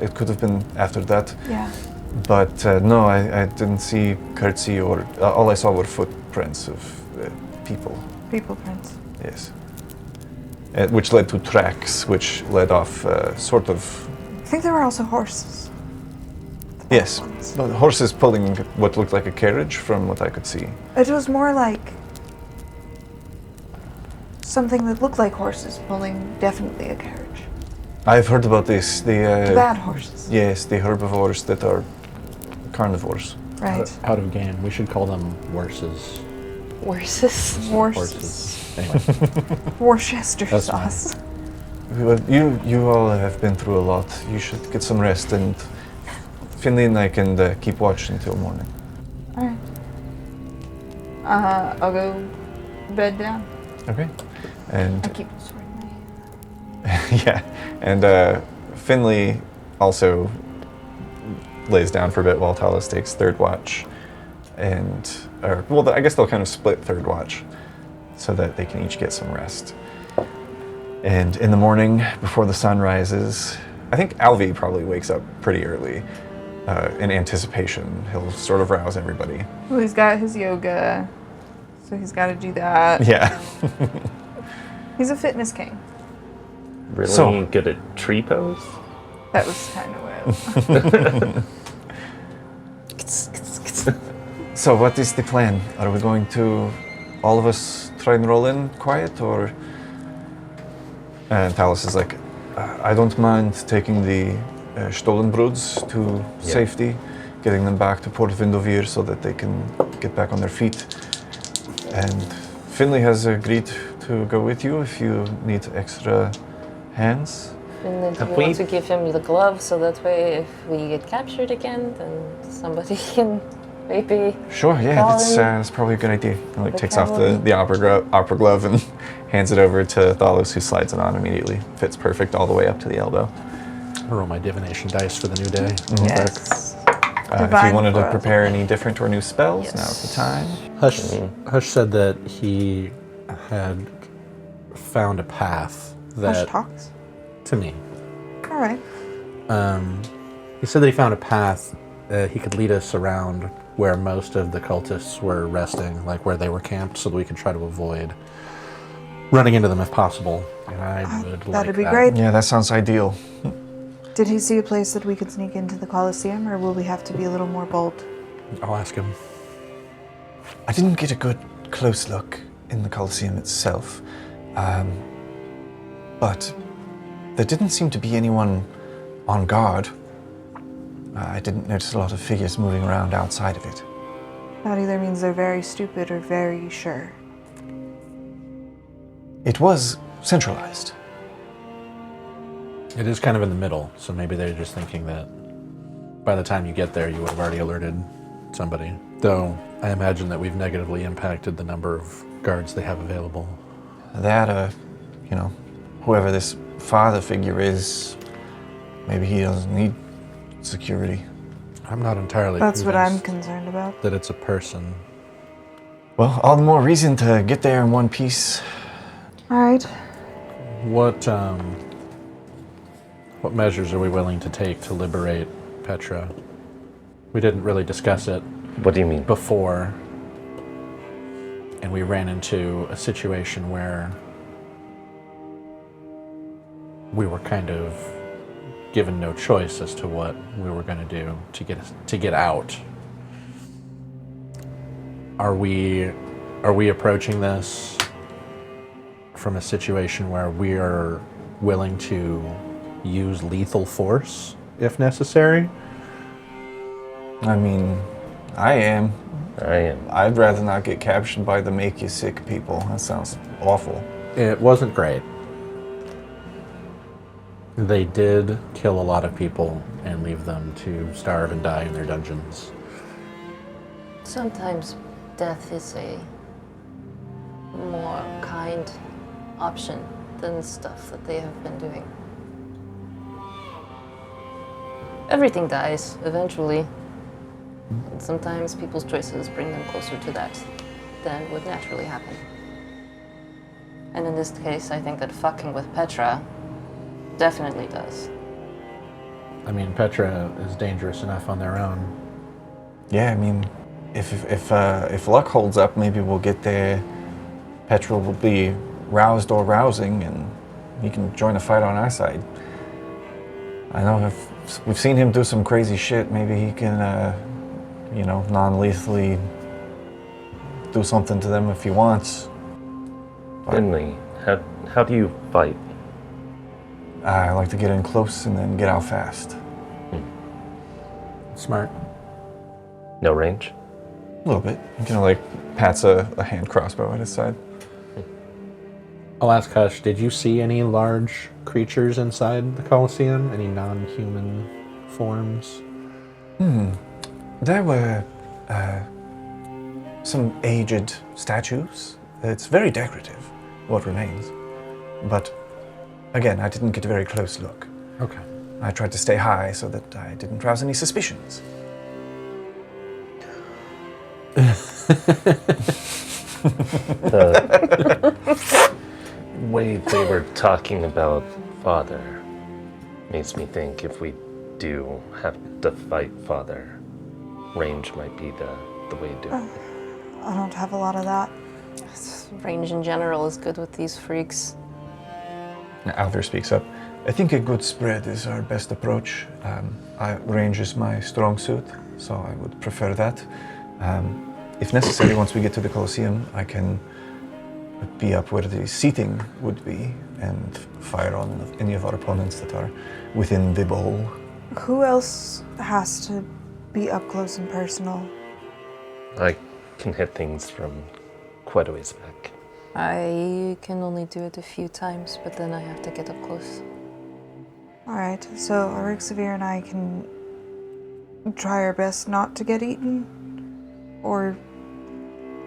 it could have been after that. Yeah. But no, I didn't see Kersey or all I saw were footprints of people. People prints. Yes. Which led to tracks, which led off sort of. I think there were also horses. Yes, Ones. but horses pulling what looked like a carriage from what I could see. It was more like something that looked like horses pulling definitely a carriage. I've heard about this. The bad horses. Yes, the herbivores that are carnivores. Right. Out of game. We should call them worses. Horses. Horses. Anyway, Worcester That's fine. sauce. Well, you all have been through a lot. You should get some rest, and Finley and I can keep watch until morning. Alright. I'll go bed down. Okay. I And keep the sword in my hand. yeah, and Finley also lays down for a bit while Talos takes third watch, I guess they'll kind of split third watch, so that they can each get some rest. And in the morning, before the sun rises, I think Alvi probably wakes up pretty early in anticipation. He'll sort of rouse everybody. Well, he's got his yoga, so he's got to do that. Yeah. He's a fitness king. Really So- good at tree pose? That was kind of what. So what is the plan? Are we going to all of us try and roll in quiet, or? And Talos is like, I don't mind taking the stolen broods to safety, getting them back to Port Vindovir so that they can get back on their feet. And Finley has agreed to go with you if you need extra hands. And then Have we we- want to give him the glove so that way if we get captured again, then somebody can maybe. Sure, yeah, that's probably a good idea. He like, takes off the opera glove and hands it over to Thalos, who slides it on immediately. Fits perfect all the way up to the elbow. I roll my divination dice for the new day. Yes. If Divine you wanted to Foil. prepare any different or new spells, Yes. now's the time. Hush said that he had found a path Hush that talks. to me. All right. He said that he found a path that he could lead us around where most of the cultists were resting, like where they were camped, so that we could try to avoid running into them if possible. And I would like That'd be that. great. Yeah, that sounds ideal. Did he see a place that we could sneak into the Colosseum, or will we have to be a little more bold? I'll ask him. I didn't get a good close look in the Colosseum itself, but there didn't seem to be anyone on guard. I didn't notice a lot of figures moving around outside of it. That either means they're very stupid or very sure. It was centralized. It is kind of in the middle, so maybe they're just thinking that by the time you get there, you would have already alerted somebody. Though, I imagine that we've negatively impacted the number of guards they have available. That, whoever this father figure is, maybe he doesn't need security. I'm not entirely That's what I'm convinced concerned about. that it's a person. Well, all the more reason to get there in one piece. All right. What measures are we willing to take to liberate Petra? We didn't really discuss it What do you mean? before, and we ran into a situation where we were kind of given no choice as to what we were going to do to get out. Are we approaching this from a situation where we are willing to use lethal force if necessary? I mean, I am. I am. I'd rather not get captured by the make you sick people. That sounds awful. It wasn't great. They did kill a lot of people and leave them to starve and die in their dungeons. Sometimes death is a more kind option than stuff that they have been doing. Everything dies eventually. And sometimes people's choices bring them closer to that. then would naturally happen. And in this case, I think that fucking with Petra definitely does. I mean, Petra is dangerous enough on their own. Yeah, I mean, if luck holds up, maybe we'll get there. Petra will be roused or rousing, and he can join a fight on our side. I know if we've seen him do some crazy shit, maybe he can, non-lethally do something to them if he wants. Finley, how do you fight? I like to get in close and then get out fast. Smart. No range? A little bit. He kind of pats a hand crossbow at his side. I'll ask Hush, did you see any large creatures inside the Colosseum? Any non-human forms? There were some aged statues. It's very decorative, what remains. But again, I didn't get a very close look. Okay. I tried to stay high so that I didn't rouse any suspicions. The way they were talking about Father makes me think if we do have to fight Father, range might be the way to do it. I don't have a lot of that. Range in general is good with these freaks. Alder speaks up. I think a good spread is our best approach. Range is my strong suit, so I would prefer that. If necessary, once we get to the Colosseum, I can be up where the seating would be and fire on any of our opponents that are within the bowl. Who else has to be up close and personal? I can hit things from quite a ways back. I can only do it a few times, but then I have to get up close. Alright, so Auric Severe and I can try our best not to get eaten, or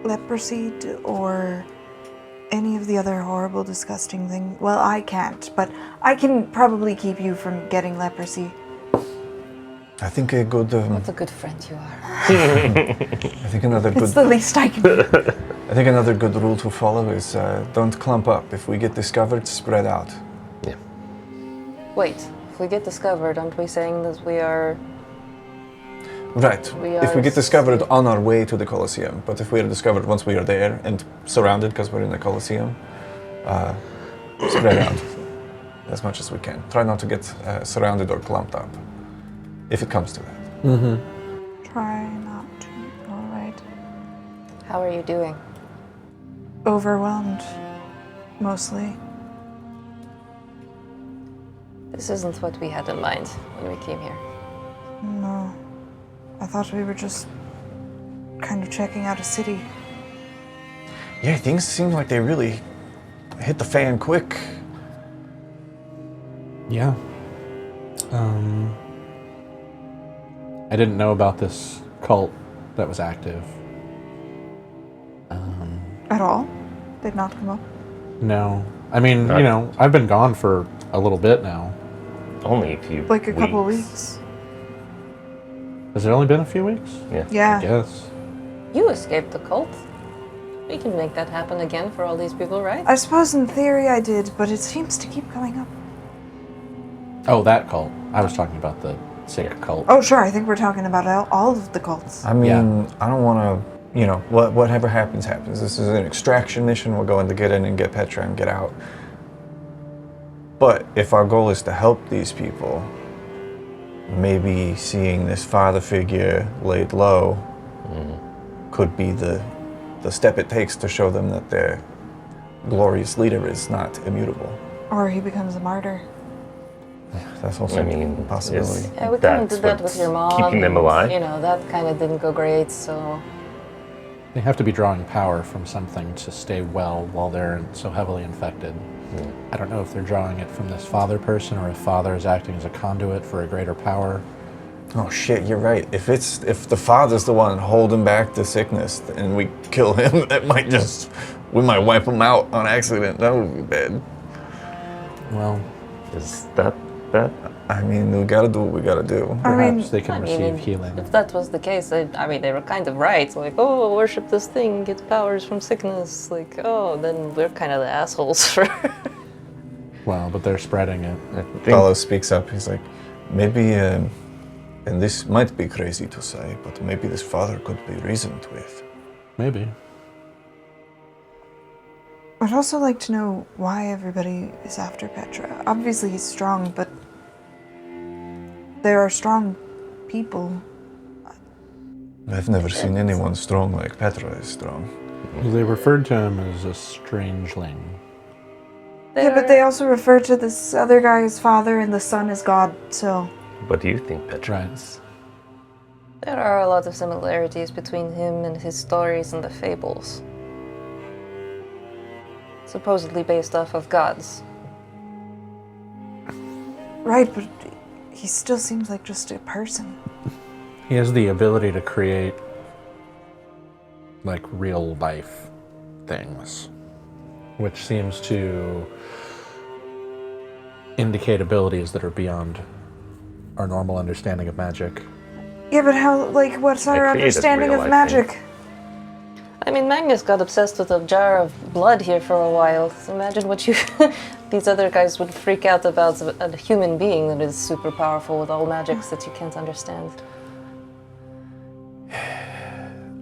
leprosy, or any of the other horrible, disgusting things. Well, I can't, but I can probably keep you from getting leprosy. I think a good. What a good friend you are. I think another good. It's the least I can do. I think another good rule to follow is don't clump up. If we get discovered, spread out. Yeah. Wait, if we get discovered, aren't we saying that we are... Right. We If we are get discovered on our way to the Colosseum, but if we are discovered once we are there and surrounded because we're in the Colosseum, spread out as much as we can. Try not to get surrounded or clumped up, if it comes to that. Mm-hmm. Try not to. Alright. How are you doing? Overwhelmed, mostly. This isn't what we had in mind when we came here. No. I thought we were just kind of checking out a city. Yeah, things seem like they really hit the fan quick. Yeah. I didn't know about this cult that was active. At all? Did not come up? No. I mean, I've been gone for a little bit now. Only a few Like a couple weeks. Has it only been a few weeks? Yeah. I Yeah. guess. You escaped the cult. We can make that happen again for all these people, right? I suppose in theory I did, but it seems to keep coming up. Oh, that cult. I was talking about the sick cult. Oh, sure. I think we're talking about all of the cults. I mean, Yeah. I don't want to, whatever happens, happens. This is an extraction mission. We're going to get in and get Petra and get out. But if our goal is to help these people, maybe seeing this father figure laid low could be the step it takes to show them that their glorious leader is not immutable. Or he becomes a martyr. That's also a possibility. Yeah, we kind of That's did that with what's your mom. keeping them alive? That kind of didn't go great, so... They have to be drawing power from something to stay well while they're so heavily infected. I don't know if they're drawing it from this father person or if father is acting as a conduit for a greater power. Oh shit, you're right. If the father's the one holding back the sickness and we kill him, we might wipe him out on accident. That would be bad. Well, Is that bad? I mean, we gotta do what we gotta do. Perhaps they can I receive mean, healing. if that was the case, I mean, they were kind of right. Like, oh, worship this thing, get powers from sickness. Like, oh, then we're kind of the assholes for. Well, but they're spreading it. I think Paulo speaks up. He's like, maybe, and this might be crazy to say, but maybe this father could be reasoned with. Maybe. I'd also like to know why everybody is after Petra. Obviously he's strong, but there are strong people. I've never seen anyone strong like Petra is strong. They referred to him as a strangeling. Yeah, but they also refer to this other guy as father and the son as God, so... What do you think, Petra? Right. There are a lot of similarities between him and his stories and the fables. Supposedly based off of gods. Right, but he still seems like just a person. He has the ability to create, like, real life things, which seems to indicate abilities that are beyond our normal understanding of magic. Yeah, but how, like, what's our created understanding real of life magic? I mean, Magnus got obsessed with a jar of blood here for a while. So imagine what you... These other guys would freak out about a human being that is super powerful with all magics that you can't understand.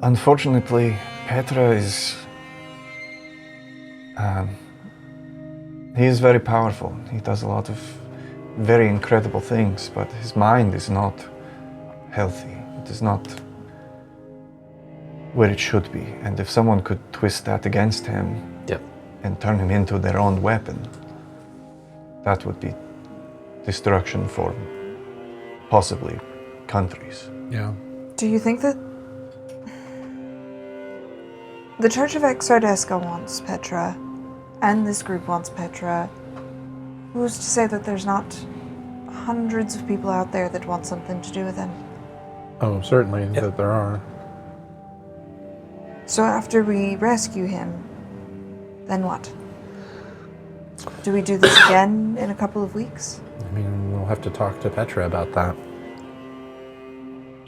Unfortunately, Petra is... he is very powerful. He does a lot of very incredible things, but his mind is not healthy. It is not where it should be. And if someone could twist that against him Yep. and turn him into their own weapon, that would be destruction for possibly countries. Yeah. Do you think that... The Church of Exardesca wants Petra, and this group wants Petra. Who's to say that there's not hundreds of people out there that want something to do with him? Oh, certainly that there are. So after we rescue him, then what? Do we do this again in a couple of weeks? I mean, we'll have to talk to Petra about that.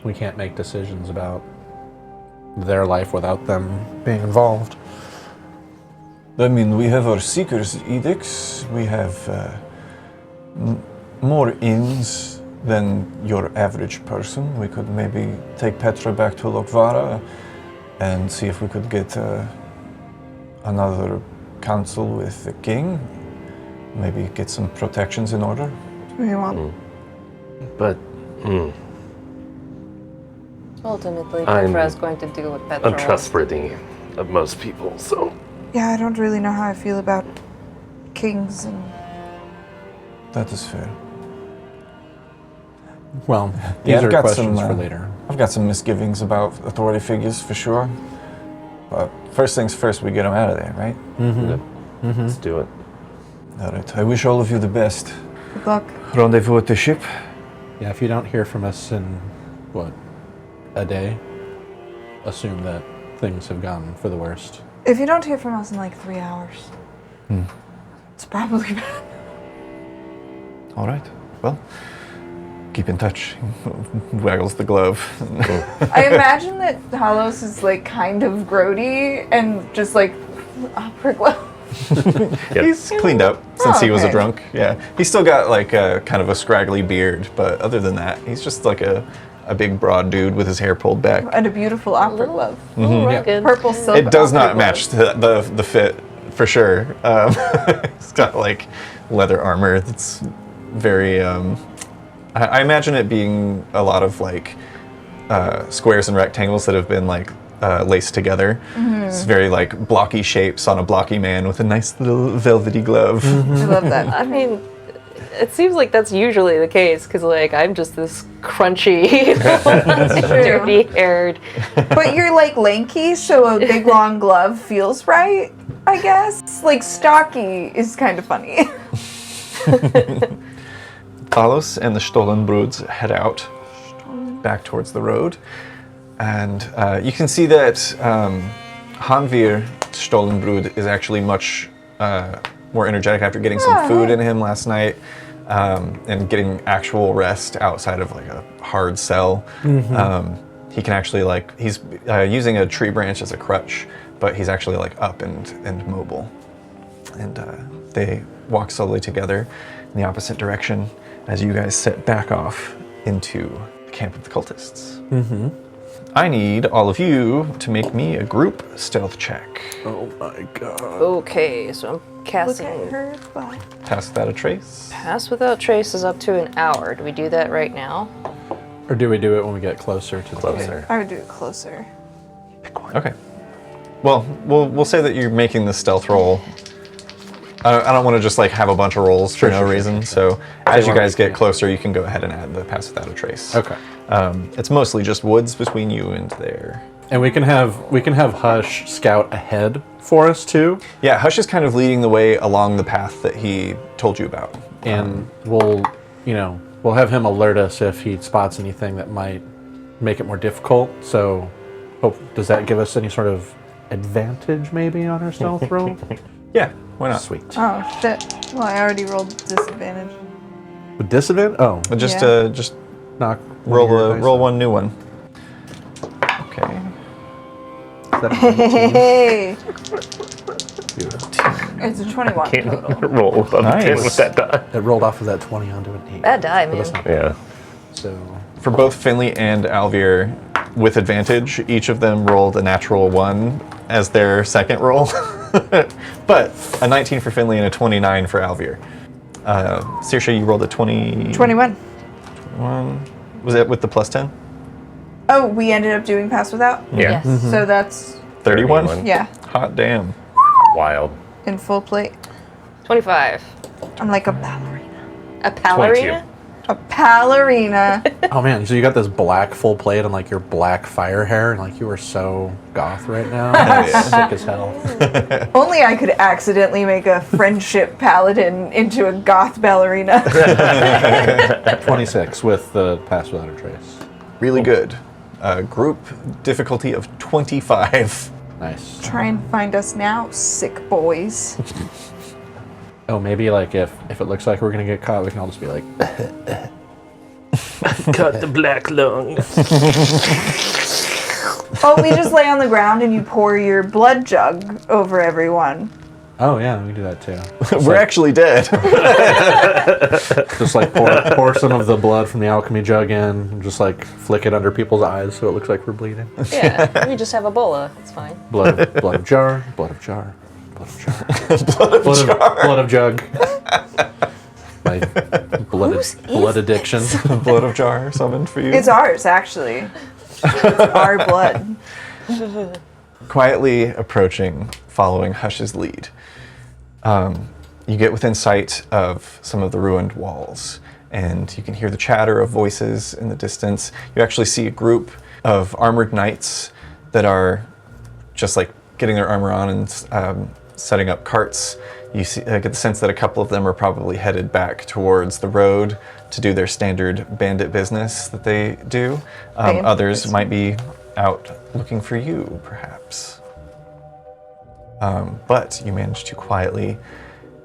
We can't make decisions about their life without them being involved. I mean, we have our Seeker's Edicts. We have more inns than your average person. We could maybe take Petra back to Lokvara and see if we could get another council with the king. Maybe get some protections in order. We want... But Ultimately, I'm Petra is going to do what Petra wants. untrustworthy of most people, so Yeah, I don't really know how I feel about kings and... That is fair. Well, Yeah, these I've are got questions some, for later. I've got some misgivings about authority figures for sure. But first things first, we get them out of there, right? let's do it. All right. I wish all of you the best. Good luck. Rendezvous at the ship. Yeah, if you don't hear from us in, what, a day, assume that things have gone for the worst. If you don't hear from us in like 3 hours, it's probably bad. All right. Well, keep in touch. Waggles the glove. I imagine that Talos is like kind of grody and just like opera glove. Yep. He's cleaned up since he was a okay. drunk. Yeah. He's still got like a kind of a scraggly beard, but other than that, he's just like a big broad dude with his hair pulled back. And a beautiful opera glove. Oh, rugged. Purple silk. It does opera not glove. match the fit for sure. It's got like leather armor that's very. I imagine it being a lot of like squares and rectangles that have been like laced together. It's very like blocky shapes on a blocky man with a nice little velvety glove. I love that. I mean, it seems like that's usually the case, because, like, I'm just this crunchy, dirty-haired. But you're like lanky, so a big long glove feels right, I guess. Like stocky is kind of funny. Talos and the Stolen Broods head out back towards the road. And you can see that Hanvir Stolen Brood is actually much more energetic after getting some food in him last night. and getting actual rest outside of like a hard cell. He can actually he's using a tree branch as a crutch, but he's actually like up and mobile. And they walk slowly together in the opposite direction as you guys set back off into the camp of the cultists. I need all of you to make me a group stealth check. Oh my god. Okay, so I'm Look casting. at her butt. Pass without a trace. Pass without trace is up to an hour. Do we do that right now? Or do we do it when we get closer to the Closer. I would do it closer. Okay. Well, we'll say that you're making the stealth roll. I don't want to just like have a bunch of rolls for no reason. So as you guys get closer, you can go ahead and add the pass without a trace. Okay. It's mostly just woods between you and there. And we can have Hush scout ahead for us too, Yeah, Hush is kind of leading the way along the path that he told you about. and we'll have him alert us if he spots anything that might make it more difficult. So, does that give us any sort of advantage maybe on our stealth roll? Yeah, why not? Sweet. Oh, well, I already rolled disadvantage. With disadvantage? Oh, But just Yeah. just knock. roll one new one. Okay. Hey! It's a 21 Can't total. roll above Nice. 10 with that die. It rolled off of that 20 onto an 8. Bad die, But that's man. not Yeah. so. For both Finley and Alvier, with advantage, each of them rolled a natural 1 as their second roll. But a 19 for Finley and a 29 for Alvier. Saoirse, you rolled a 20... 21. 21. Was it with the plus 10? Oh, we ended up doing pass without? Yeah. Yes. So that's, 31? yeah, Hot damn. Wild. in full plate. 25. I'm like a ballerina. A ballerina? A ballerina. Oh man, so you got this black full plate and like your black fire hair, and like you are so goth right now. Sick as hell. Only I could accidentally make a friendship paladin into a goth ballerina. 26 with the pass without a trace. Really good. Group difficulty of 25. Nice. Try and find us now, sick boys. Oh, maybe like if it looks like we're gonna get caught, we can all just be like, Cut the black lung. Oh, we just lay on the ground and you pour your blood jug over everyone. oh yeah, we can do that too. We're actually dead. Just like pour some of the blood from the alchemy jug in, and just like flick it under people's eyes so it looks like we're bleeding. Yeah, we just have Ebola. It's fine. Blood of jar, blood of jar, blood of jar, blood of jug. My blood addiction. Blood of jar summoned for you. It's ours, actually. It's our blood. Quietly approaching, following Hush's lead. You get within sight of some of the ruined walls, and you can hear the chatter of voices in the distance. You actually see a group of armored knights that are just like getting their armor on and setting up carts. You get the sense that a couple of them are probably headed back towards the road to do their standard bandit business that they do. Others might be out looking for you, perhaps. But you manage to quietly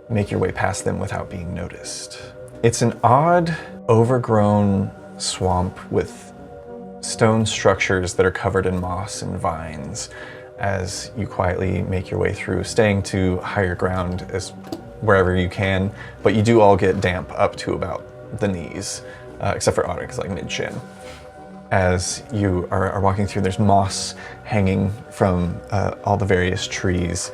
make your way past them without being noticed. It's an odd, overgrown swamp with stone structures that are covered in moss and vines as you quietly make your way through, staying to higher ground as wherever you can, but you do all get damp up to about the knees, except for Onyx, like mid-shin. As you are walking through, there's moss hanging from all the various trees,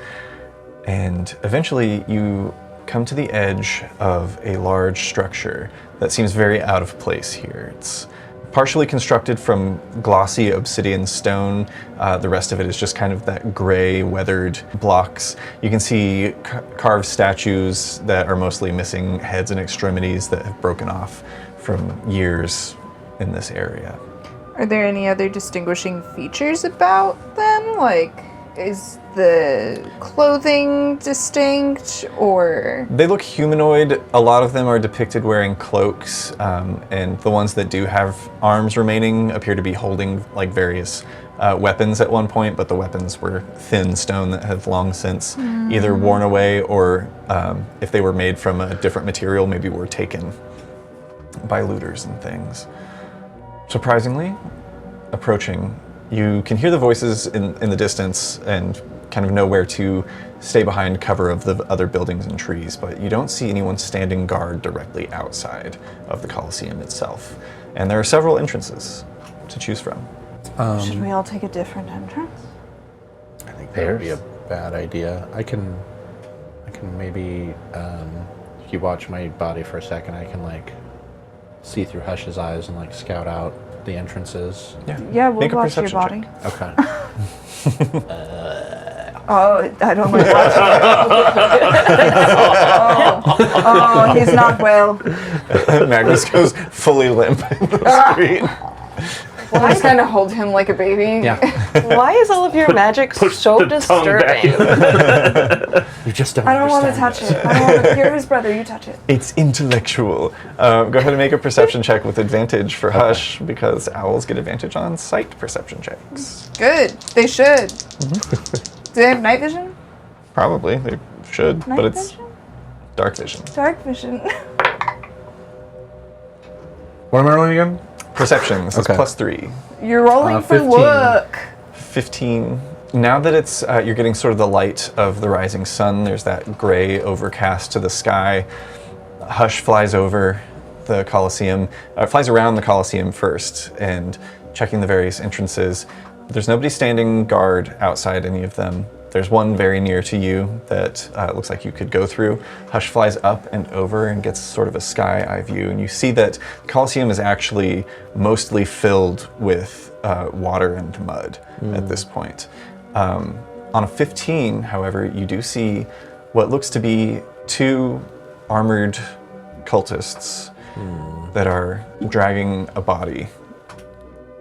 and eventually you come to the edge of a large structure that seems very out of place here. It's partially constructed from glossy obsidian stone. The rest of it is just kind of that gray, weathered blocks. You can see carved statues that are mostly missing heads and extremities that have broken off from years in this area. Are there any other distinguishing features about them? Like, is the clothing distinct, or? They look humanoid. A lot of them are depicted wearing cloaks, and the ones that do have arms remaining appear to be holding like various weapons at one point, but the weapons were thin stone that have long since either worn away or if they were made from a different material, maybe were taken by looters and things. Surprisingly, approaching, you can hear the voices in the distance and kind of know where to stay behind cover of the other buildings and trees, but you don't see anyone standing guard directly outside of the Colosseum itself. And there are several entrances to choose from. Should we all take a different entrance? I think that would be a bad idea. I can maybe, if you watch my body for a second, I can like see through Hush's eyes and like scout out the entrances. Yeah, we'll Make a watch your perception body. check. Okay. Oh, I don't like watching. Oh, he's not well. Magnus goes fully limp in the street. We'll just kind of hold him like a baby. Yeah. Why is all of your magic so disturbing? You just don't I don't want to understand touch it. I don't want to. You're his brother. You touch it. It's intellectual. Go ahead and make a perception check with advantage for Hush, because owls get advantage on sight perception checks. Good. They should. Do they have night vision? Probably, they should, Night but it's vision? dark vision. Dark vision. What am I rolling again? Perception, this Okay. is +3. You're rolling for 15. work. 15. Now that it's you're getting sort of the light of the rising sun, there's that gray overcast to the sky. Hush flies over the Colosseum, flies around the Colosseum first and checking the various entrances. There's nobody standing guard outside any of them. There's one very near to you that looks like you could go through. Hush flies up and over and gets sort of a sky eye view, and you see that the Colosseum is actually mostly filled with water and mud at this point. On a 15, however, you do see what looks to be 2 armored cultists that are dragging a body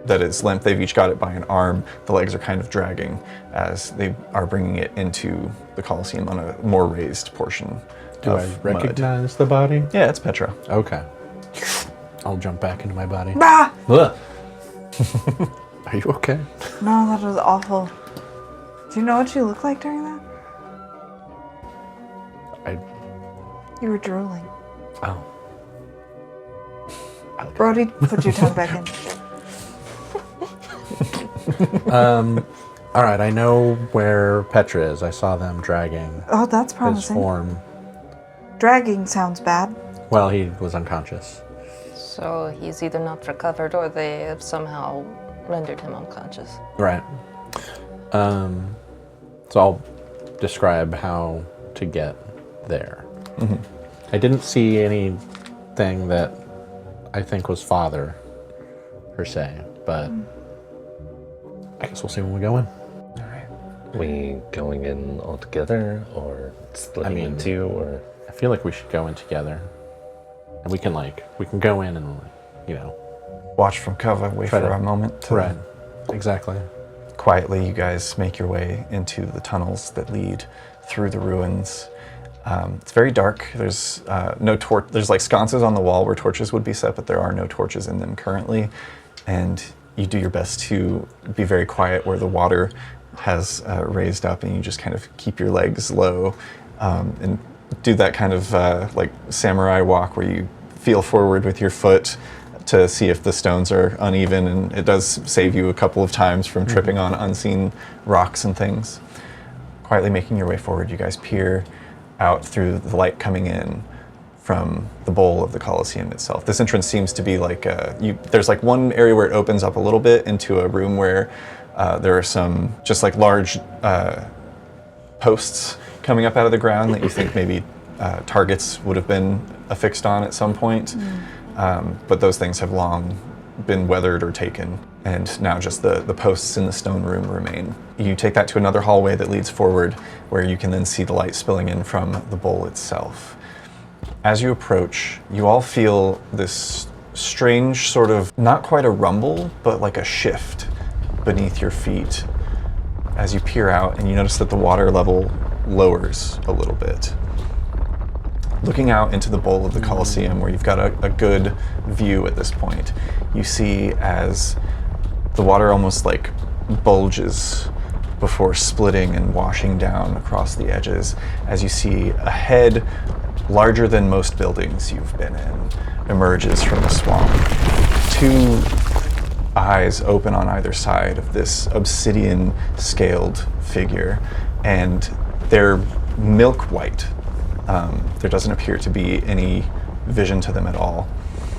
that is limp. They've each got it by an arm. The legs are kind of dragging as they are bringing it into the Colosseum on a more raised portion. Do I of recognize the body? Mud. Yeah, it's Petra. Okay. I'll jump back into my body. Ah! Ugh. Are you okay? No, that was awful. Do you know what you looked like during that? You were drooling. Oh. Brody, put your tongue back in. All right, I know where Petra is. I saw them dragging Oh, that's his promising. form. Dragging sounds bad. Well, he was unconscious. So he's either not recovered or they have somehow rendered him unconscious. Right. So I'll describe how to get there. I didn't see anything that I think was father, per se, but I guess we'll see when we go in. We going in all together or splitting in two, or I feel like we should go in together. And we can go in and, Watch from cover, wait Try for to- a moment. Right. Exactly. Quietly, you guys make your way into the tunnels that lead through the ruins. It's very dark. There's no torch. There's like sconces on the wall where torches would be set, but there are no torches in them currently. And you do your best to be very quiet where the water has raised up, and you just kind of keep your legs low and do that kind of like samurai walk where you feel forward with your foot to see if the stones are uneven, and it does save you a couple of times from tripping on unseen rocks and things. Quietly making your way forward, you guys peer out through the light coming in from the bowl of the Colosseum itself. This entrance seems to be like there's like one area where it opens up a little bit into a room where there are some just like large posts coming up out of the ground that you think maybe targets would have been affixed on at some point. But those things have long been weathered or taken, and now just the posts in the stone room remain. You take that to another hallway that leads forward, where you can then see the light spilling in from the bowl itself. As you approach, you all feel this strange sort of, not quite a rumble, but like a shift beneath your feet as you peer out, and you notice that the water level lowers a little bit. Looking out into the bowl of the Colosseum, where you've got a good view at this point, you see as the water almost like bulges before splitting and washing down across the edges as you see a head larger than most buildings you've been in emerges from the swamp. 2 eyes open on either side of this obsidian-scaled figure, and they're milk white. There doesn't appear to be any vision to them at all,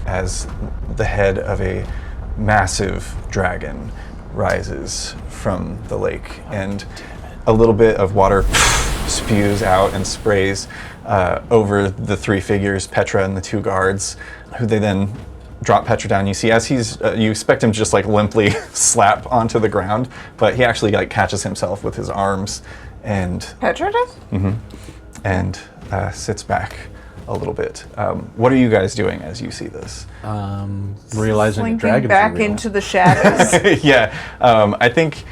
as the head of a massive dragon rises from the lake, and a little bit of water spews out and sprays over the 3 figures, Petra and the 2 guards, who they then drop Petra down. You see, as he's, you expect him to just like limply slap onto the ground, but he actually like catches himself with his arms and Petra does? and sits back a little bit. What are you guys doing as you see this? Realizing the Slinking dragons back are real. into the shadows. Yeah, I think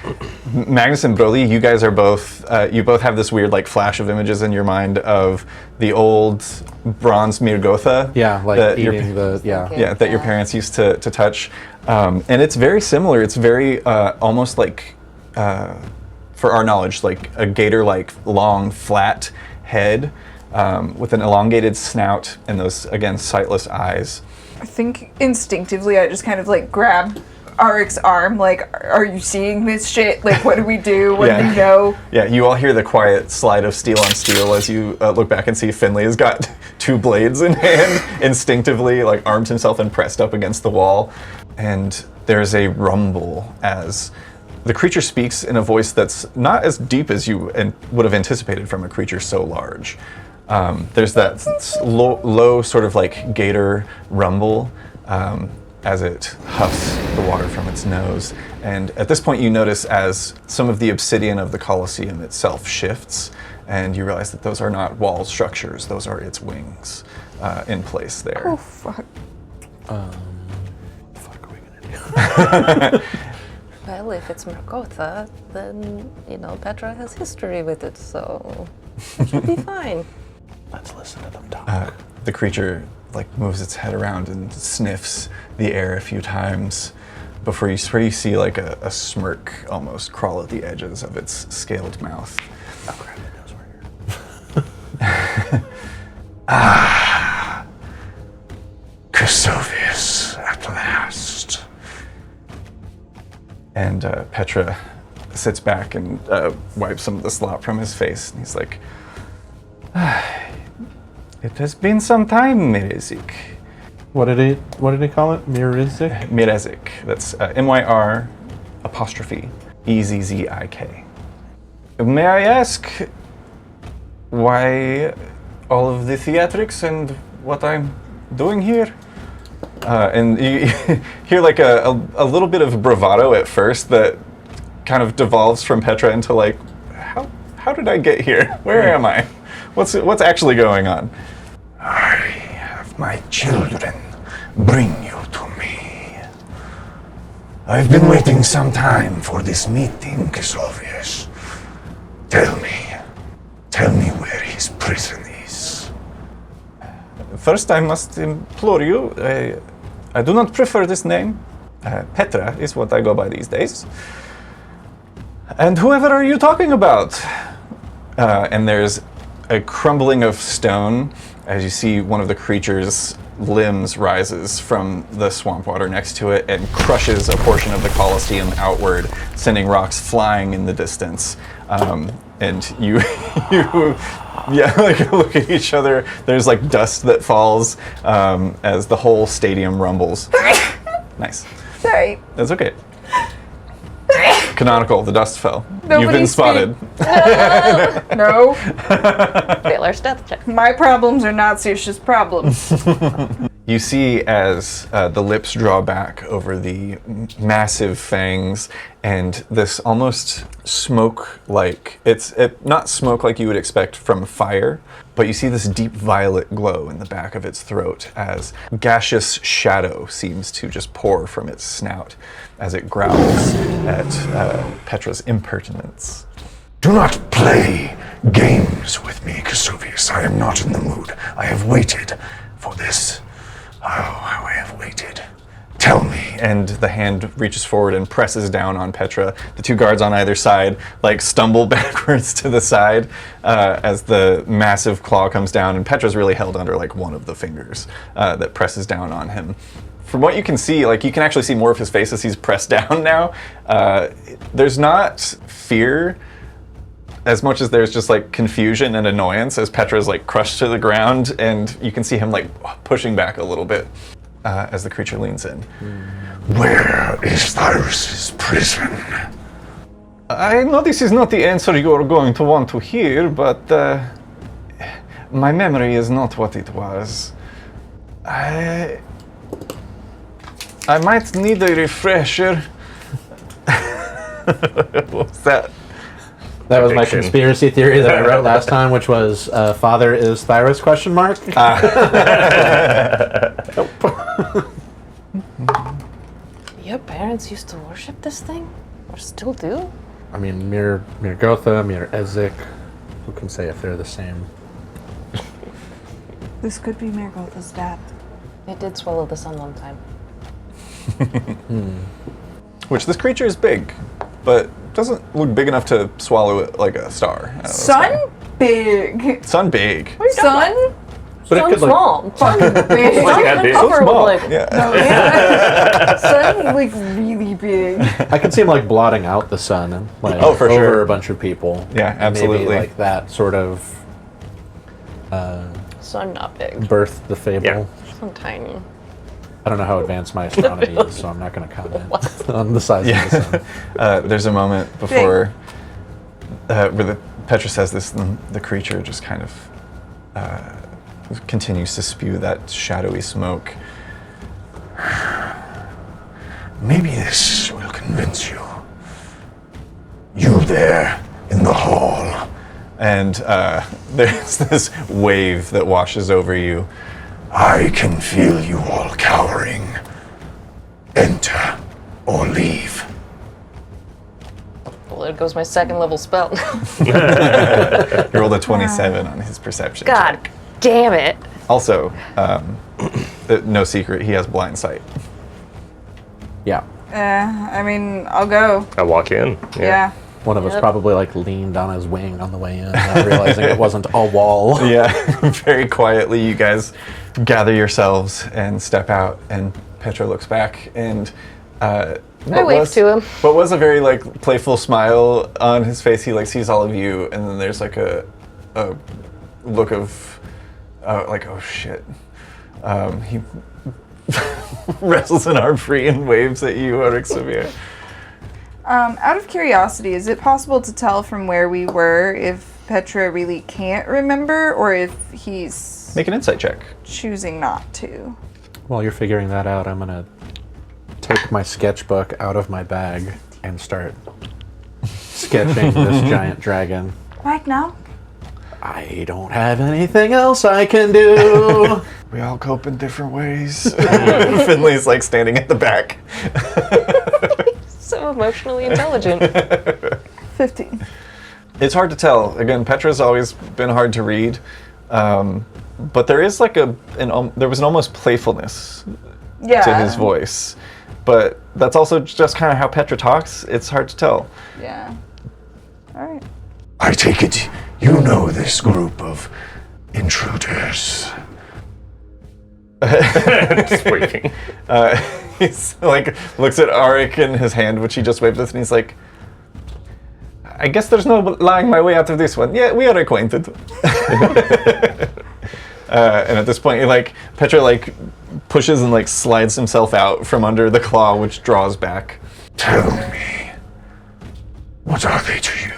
Magnus and Broly, you guys are both, you both have this weird like flash of images in your mind of the old bronze Mirgotha. Yeah, like that your- eating the yeah, that your parents used to touch. And it's very similar. It's very almost like, for our knowledge, like a gator-like long, flat head with an elongated snout and those, again, sightless eyes. I think instinctively I just kind of like grab Arik's arm, like, are you seeing this shit? Like, what do we do? What do you know? Yeah, you all hear the quiet slide of steel on steel as you look back and see Finley has got 2 blades in hand, instinctively, like, armed himself and pressed up against the wall. And there's a rumble as the creature speaks in a voice that's not as deep as you would have anticipated from a creature so large. There's that low sort of like gator rumble as it huffs the water from its nose. And at this point you notice as some of the obsidian of the Colosseum itself shifts, and you realize that those are not wall structures, those are its wings in place there. Oh, fuck. fuck are we gonna do? Well, if it's Mirgotha, then, you know, Petra has history with it, so it should be fine. Let's listen to them talk. The creature like moves its head around and sniffs the air a few times before you see like a smirk almost crawl at the edges of its scaled mouth. Oh crap, it knows we're here. Chrysovius, at last. And Petra sits back and wipes some of the slop from his face, and he's like, "It has been some time, Mirezik." What did he call it? Mirizik? Mirezik. That's M-Y-R apostrophe E-Z-Z-I-K. May I ask why all of the theatrics and what I'm doing here? And you hear like a little bit of bravado at first that kind of devolves from Petra into like, how did I get here? Where am I? What's actually going on? I have my children bring you to me. I've been waiting some time for this meeting, Chrysovius. Tell me where his prison is. First, I must implore you, I do not prefer this name. Petra is what I go by these days. And whoever are you talking about? And there's a crumbling of stone as you see one of the creature's limbs rises from the swamp water next to it and crushes a portion of the Colosseum outward, sending rocks flying in the distance. And you like look at each other. There's like dust that falls as the whole stadium rumbles. Nice. Sorry. That's okay. Canonical, the dust fell. Nobody You've been spotted. No. Fail our stealth check. My problems are not Sisha's problems. You see as the lips draw back over the massive fangs and this almost smoke-like, it's not smoke like you would expect from fire, but you see this deep violet glow in the back of its throat as gaseous shadow seems to just pour from its snout as it growls at Petra's impertinence. Do not play games with me, Chrysovius. I am not in the mood. I have waited for this. Oh, how I have waited. Tell me and the hand reaches forward and presses down on Petra. The two guards on either side like stumble backwards to the side as the massive claw comes down, and Petra's really held under like one of the fingers that presses down on him. From what you can see, like you can actually see more of his face as he's pressed down now. There's not fear as much as there's just like confusion and annoyance as Petra's like crushed to the ground, and you can see him like pushing back a little bit as the creature leans in. Where is Tyrus's prison? I know this is not the answer you're going to want to hear, but my memory is not what it was. I might need a refresher. What was that? That was my Prediction. conspiracy theory that I wrote last time, which was father is Thyros ? Your parents used to worship this thing? Or still do? I mean, Mir Gotha, Mir Ezik. Who can say if they're the same? This could be Margotha's dad. It did swallow the sun one time. Which this creature is big, but doesn't look big enough to swallow it like a star. I don't know, it's Sun fine. big. Sun big. Sun But it Sun could, like- small. Sun big. Like that big. So Cover small. like- Yeah. No, yeah. Sun like really big. I can see him like blotting out the sun and like Oh, for over sure. a bunch of people. Yeah, And absolutely. Maybe like that sort of Sun not big. birthed the fable. Yeah. Sun tiny. I don't know how advanced my astronomy is, so I'm not going to comment on the size of the sun. There's a moment before where the Petra says this, and the creature just kind of continues to spew that shadowy smoke. Maybe this will convince you. You there in the hall. And there's this wave that washes over you. I can feel you all cowering. Enter or leave. Well, there goes my second level spell. You rolled a 27 on his perception. God check. damn it. Also, no secret, he has blind sight. Yeah. I mean, I'll go. I walk in. Yeah. One of us Yep. probably like leaned on his wing on the way in, not realizing it wasn't a wall. Yeah, very quietly you guys gather yourselves and step out, and Petra looks back and I wave to him. What was a very like playful smile on his face, he like sees all of you, and then there's like a look of like, oh shit. He wrestles an arm free and waves at you, Arixavir. Out of curiosity, is it possible to tell from where we were if Petra really can't remember, or if he's Make an insight check. choosing not to? While you're figuring that out, I'm going to take my sketchbook out of my bag and start sketching this giant dragon. Right now? I don't have anything else I can do. We all cope in different ways. Finley's like standing at the back. So emotionally intelligent. 15. It's hard to tell. Again, Petra's always been hard to read, but there is like there was an almost playfulness Yeah. to his voice. But that's also just kind of how Petra talks. It's hard to tell. Yeah. All right. I take it you know this group of intruders. Just waving. He's like looks at Arik and his hand, which he just waved with, and he's like, "I guess there's no lying my way out of this one. Yeah, we are acquainted." And at this point, Petra pushes and slides himself out from under the claw, which draws back. Tell me, what are they to you,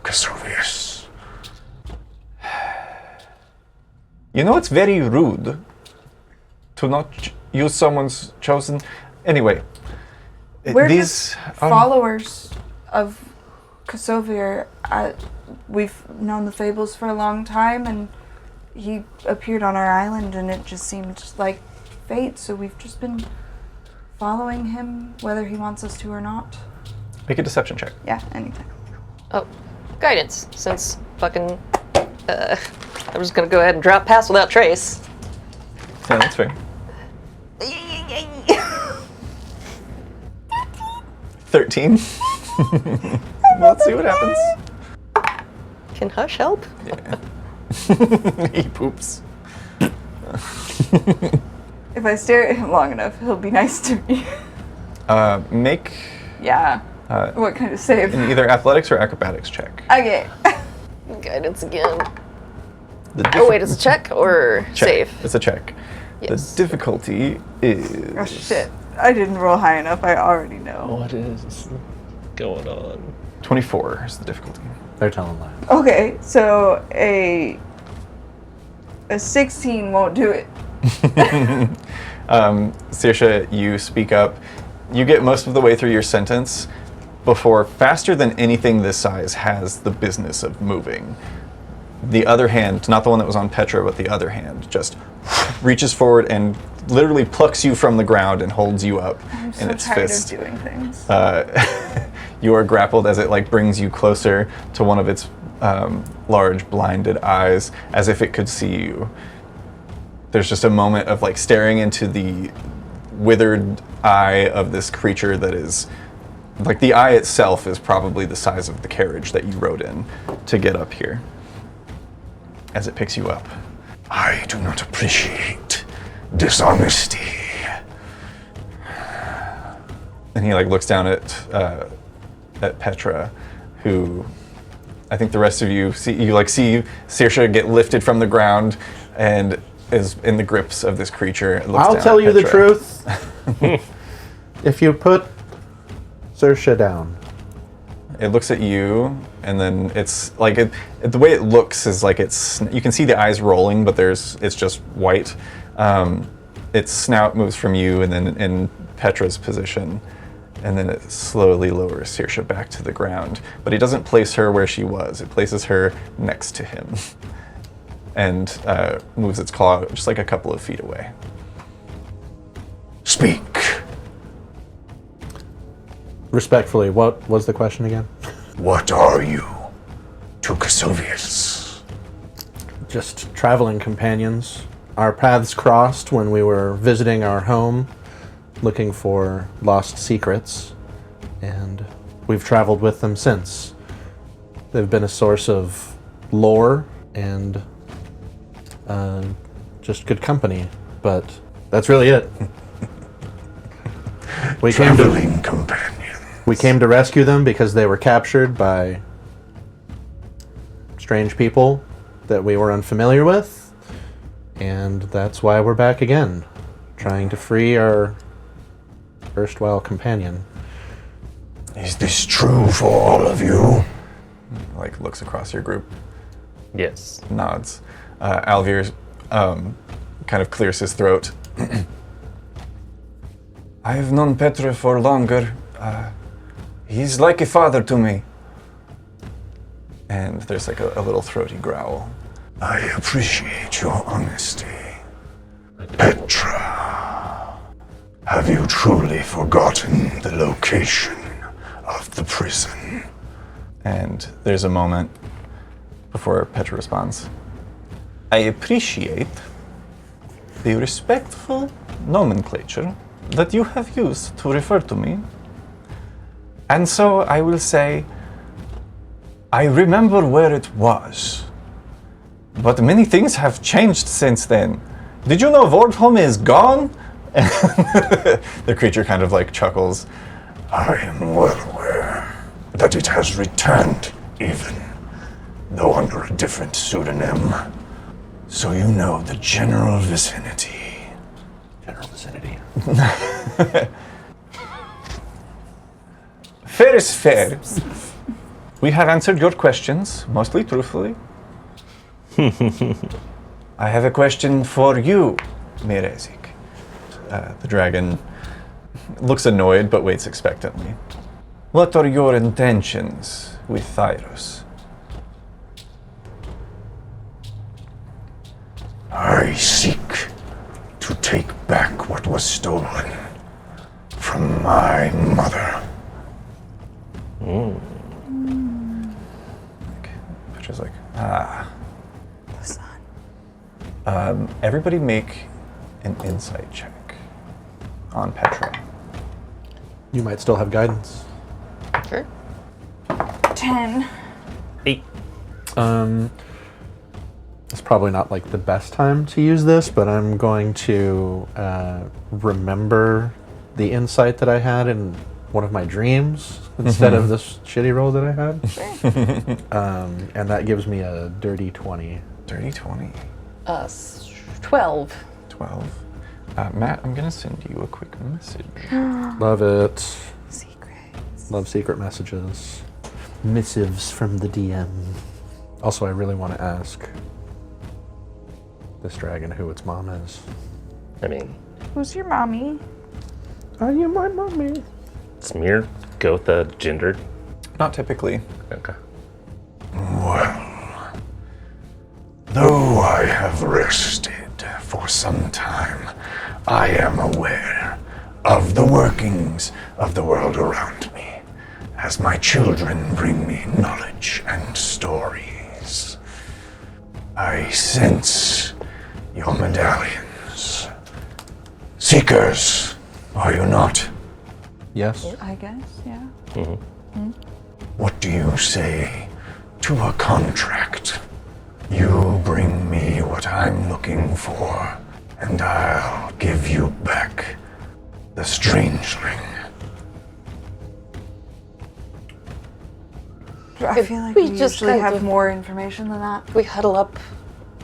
Castrovius? You know, it's very rude to not use someone's chosen. Anyway, We're these just followers of Kosovir. We've known the fables for a long time, and he appeared on our island, and it just seemed like fate, so we've just been following him, whether he wants us to or not. Make a deception check. Yeah, anything. Oh, guidance. Since fucking, I'm just gonna go ahead and drop pass without trace. Yeah, that's fair. 13. Let's see what happens. Can Hush help? He poops. If I stare at him long enough, he'll be nice to me. Make Yeah. What kind of save? an either athletics or acrobatics check. Okay. Guidance again. The Oh wait, it's a check or check. save? It's a check. Yes. The difficulty is... Oh shit. I didn't roll high enough. I already know. What is going on? 24 is the difficulty. They're telling lies. Okay, so a 16 won't do it. Saoirse, you speak up. You get most of the way through your sentence before faster than anything this size has the business of moving. The other hand, not the one that was on Petra, but the other hand, just reaches forward and literally plucks you from the ground and holds you up I'm in so its tired fist. of doing things. You are grappled as it like brings you closer to one of its large blinded eyes, as if it could see you. There's just a moment of like staring into the withered eye of this creature that is like the eye itself is probably the size of the carriage that you rode in to get up here as it picks you up. I do not appreciate dishonesty. And he like looks down at Petra, who I think the rest of you see Saoirse get lifted from the ground and is in the grips of this creature. It looks I'll down tell at you the Petra. truth. If you put Saoirse down, It looks at you, and then it's like the way it looks is like it's. You can see the eyes rolling, but it's just white. Its snout moves from you, and then in Petra's position, and then it slowly lowers Saoirse back to the ground. But he doesn't place her where she was. It places her next to him, and moves its claw just like a couple of feet away. Speak. respectfully, what was the question again? What are you to Casovius? Just traveling companions. Our paths crossed when we were visiting our home, looking for lost secrets, and we've traveled with them since. They've been a source of lore and just good company, but that's really it. We Traveling companion. came to rescue them because they were captured by strange people that we were unfamiliar with, and that's why we're back again, trying to free our erstwhile companion. Is this true for all of you? Like looks across your group, Yes. nods. Alvir kind of clears his throat. I have known Petra for longer. He's like a father to me. And there's like a little throaty growl. I appreciate your honesty. Petra, have you truly forgotten the location of the prison? And there's a moment before Petra responds. I appreciate the respectful nomenclature that you have used to refer to me. And so I will say, I remember where it was. But many things have changed since then. Did you know Vordholm is gone? The creature kind of like chuckles. I am well aware that it has returned, even though under a different pseudonym. So you know the general vicinity. General vicinity. Fair is fair. We have answered your questions, mostly truthfully. I have a question for you, Mirezik. The dragon looks annoyed, but waits expectantly. What are your intentions with Thyros? I seek to take back what was stolen from my mother. Petra's like, everybody make an insight check on Petra. You might still have guidance. 10. 8. It's probably not like the best time to use this, but I'm going to remember the insight that I had in one of my dreams instead of this shitty roll that I had. And that gives me a dirty 20. Dirty 20. 12. 12. Matt, I'm going to send you a quick message. Love it. Secrets. Love secret messages. Missives from the DM. Also, I really want to ask this dragon who its mom is. I mean, Who's your mommy? Are you my mommy? Smear, Gotha, gendered. Not typically. Okay. Well, though I have rested for some time, I am aware of the workings of the world around me, as my children bring me knowledge and stories. I sense your medallions. Seekers, are you not? Yes. I guess, yeah. What do you say to a contract? You bring me what I'm looking for, and I'll give you back the strangeling. I feel like we we just usually kind have of- more information than that. We huddle up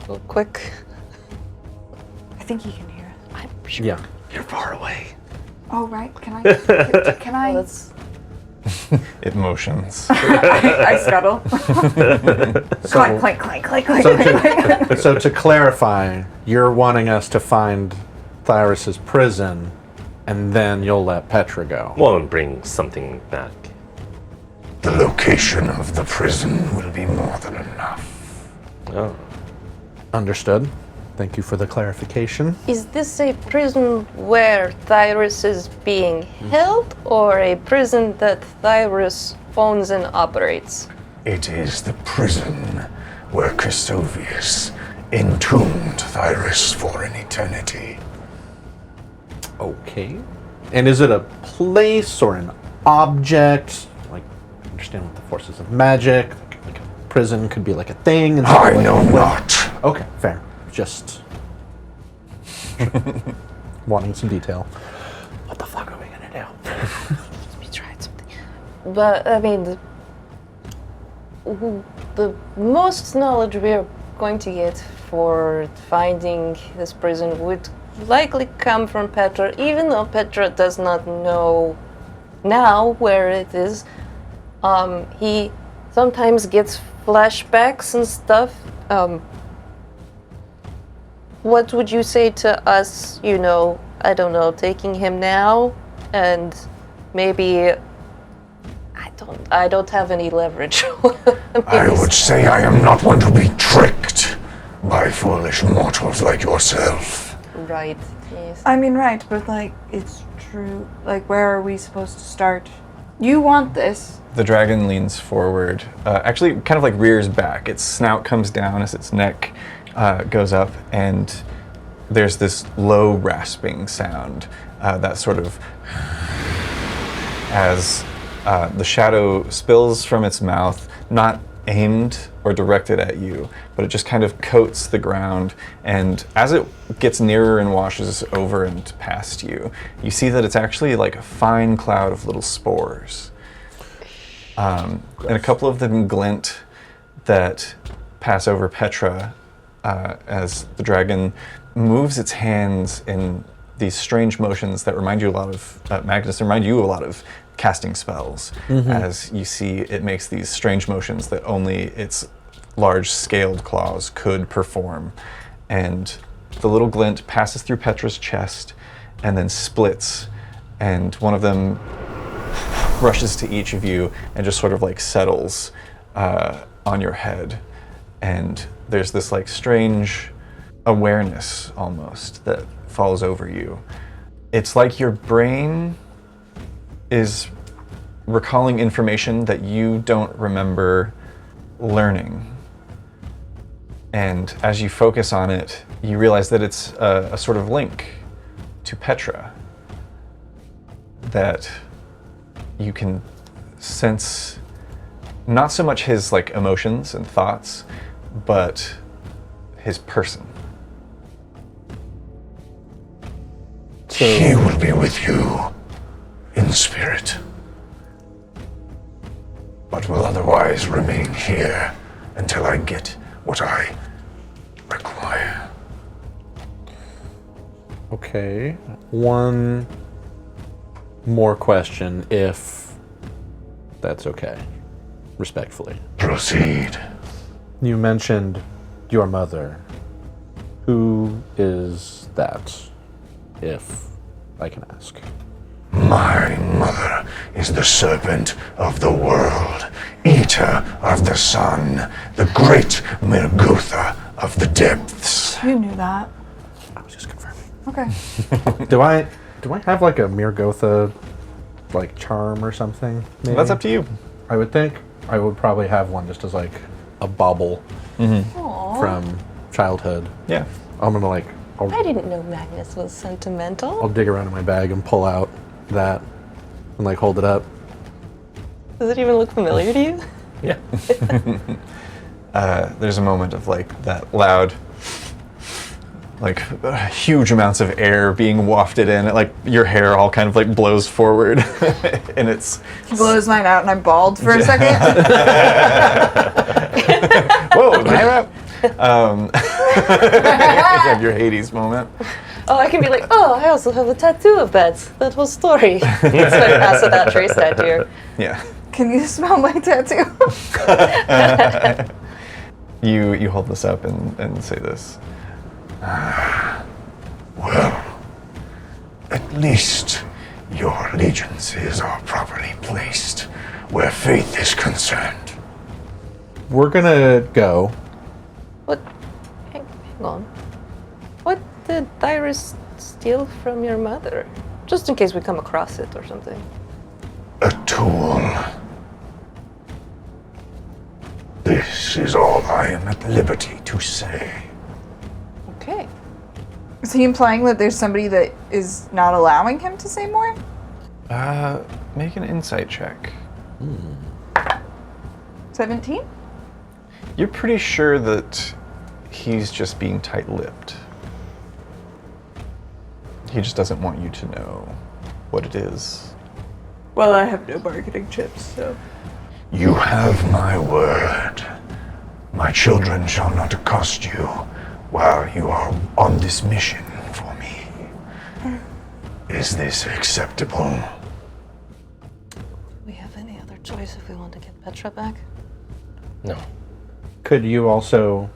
real quick. I think he can hear us. Yeah. You're far away. Oh, right. Can I? Can I? Let's. It motions. I scuttle. Clank, clank, clank, clank, clank, clank. So to clarify, you're wanting us to find Thyrus's prison, and then you'll let Petra go. Well, and bring something back. The location of the prison will be more than enough. Oh. Understood. Thank you for the clarification. Is this a prison where Thyrus is being held, or a prison that Thyrus owns and operates? It is the prison where Christovius entombed Thyrus for an eternity. Okay. And is it a place or an object? Like, understand what the forces of magic. Like a prison could be like a thing. And I like know not. Okay, fair. Just wanting some detail. What the fuck are we gonna do? We tried something. But, I mean, the most knowledge we're going to get for finding this prison would likely come from Petra, even though Petra does not know now where it is. He sometimes gets flashbacks and stuff. What would you say to us, I don't know, taking him now and maybe I don't have any leverage. I would say I am not one to be tricked by foolish mortals like yourself. Right, yes. I mean, right, but like, it's true. Like, where are we supposed to start? You want this. The dragon leans forward, actually kind of like rears back. Its snout comes down as its neck goes up, and there's this low rasping sound that sort of, as the shadow spills from its mouth, not aimed or directed at you, but it just kind of coats the ground, and as it gets nearer and washes over and past you, you see that it's actually like a fine cloud of little spores. And a couple of them glint that pass over Petra as the dragon moves its hands in these strange motions that remind you a lot of Magnus, remind you a lot of casting spells. As you see, it makes these strange motions that only its large scaled claws could perform. And the little glint passes through Petra's chest and then splits, and one of them rushes to each of you and just sort of like settles on your head. And there's this like strange awareness almost that falls over you. It's like your brain is recalling information that you don't remember learning. And as you focus on it, you realize that it's a sort of link to Petra, that you can sense not so much his like emotions and thoughts, but his person. He will be with you in spirit, but will otherwise remain here until I get what I require. Okay. One more question, if that's okay. Respectfully. Proceed. You mentioned your mother. Who is that, if I can ask? My mother is the serpent of the world, eater of the sun, the great Mirgotha of the depths. You knew that. I was just confirming. Okay. Do I have like a Mirgotha like charm or something? Maybe? That's up to you. I would think I would probably have one just as like a bauble from childhood. Yeah. I'm gonna like I didn't know Magnus was sentimental. I'll dig around in my bag and pull out that and like hold it up. Does it even look familiar to you? Yeah. There's a moment of like that loud, like huge amounts of air being wafted in. Like your hair all kind of like blows forward, and it's He blows mine out and I'm bald for a second. whoa, Myra. You have your Hades moment. Oh, I can be like, oh, I also have a tattoo of that whole story. It's like pass that trace tattoo. Yeah. Can you smell my tattoo? You hold this up and say this. Well, at least your allegiances are properly placed where faith is concerned. We're gonna go. What? Hang on. What did Dyrus steal from your mother? Just in case we come across it or something. A tool. This is all I am at liberty to say. Okay. Is he implying that there's somebody that is not allowing him to say more? Make an insight check. 17? You're pretty sure that he's just being tight-lipped. He just doesn't want you to know what it is. Well, I have no bargaining chips, so. You have my word. My children shall not accost you while you are on this mission for me. Is this acceptable? Do we have any other choice if we want to get Petra back? No. Could you also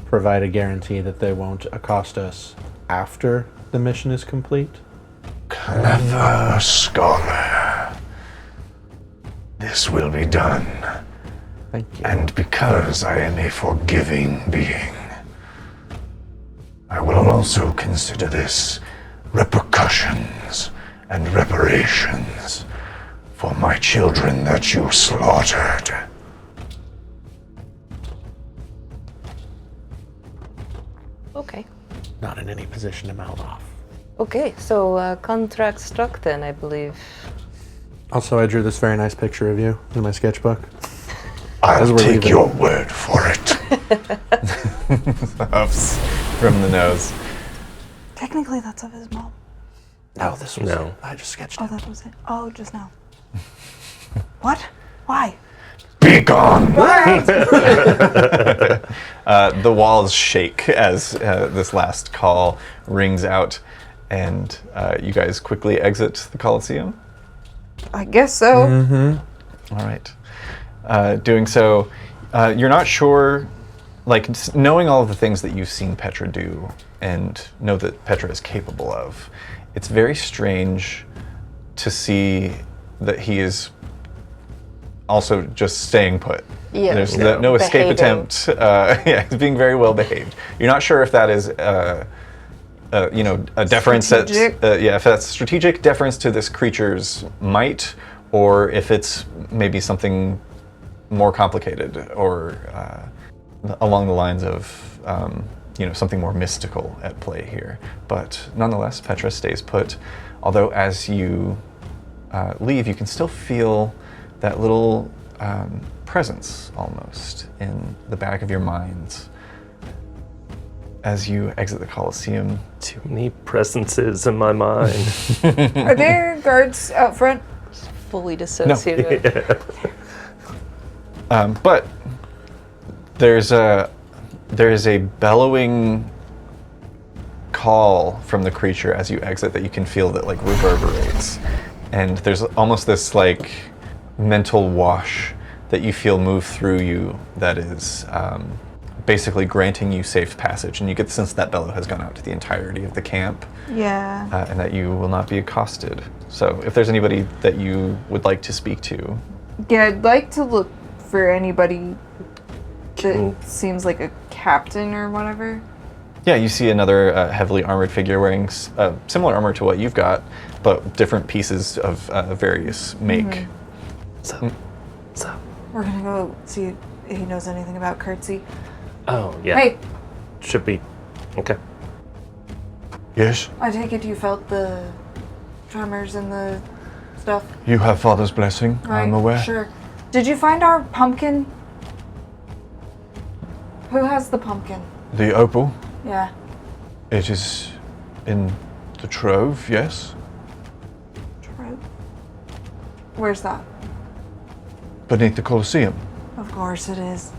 provide a guarantee that they won't accost us after the mission is complete? Clever scholar. This will be done. Thank you. And because I am a forgiving being, I will also consider this repercussions and reparations for my children that you slaughtered. Okay. Not in any position to mouth off. Okay, so contract struck then, I believe. Also, I drew this very nice picture of you in my sketchbook. I'll we're take leaving. your word for it. Puffs from the nose. Technically, that's of his mom. No, this was No. I just sketched Oh, it. that was it. Oh, just now. What? Why? Be gone! The walls shake as this last call rings out, and you guys quickly exit the Colosseum. I guess so. All right. Doing so, you're not sure, like, knowing all of the things that you've seen Petra do and know that Petra is capable of, it's very strange to see that he is also just staying put. Yeah, There's no. no escape Behaving. attempt. Yeah, he's being very well behaved. You're not sure if that is, a deference Strategic. that's, if that's strategic deference to this creature's might, or if it's maybe something more complicated, or along the lines of, something more mystical at play here. But nonetheless, Petra stays put. Although as you leave, you can still feel that little presence almost in the back of your minds as you exit the Colosseum. Too many presences in my mind. Are there guards out front? Fully dissociated. But there is a bellowing call from the creature as you exit that you can feel that like reverberates, and there's almost this like mental wash that you feel move through you that is basically granting you safe passage, and you get the sense that bellow has gone out to the entirety of the camp. Yeah. And that you will not be accosted. So if there's anybody that you would like to speak to. Yeah, I'd like to look for anybody that seems like a captain or whatever. Yeah, you see another heavily armored figure wearing similar armor to what you've got, but different pieces of various make. So. We're gonna go see if he knows anything about Curtsy. Oh, yeah. Hey, Should be. Okay. Yes, I take it you felt the tremors and the stuff, you have Father's blessing, right? I'm aware. Sure. Did you find our pumpkin? Who has the pumpkin? The opal, Yeah. it is in the trove, yes? True. Where's that? Beneath the Colosseum. Of course it is.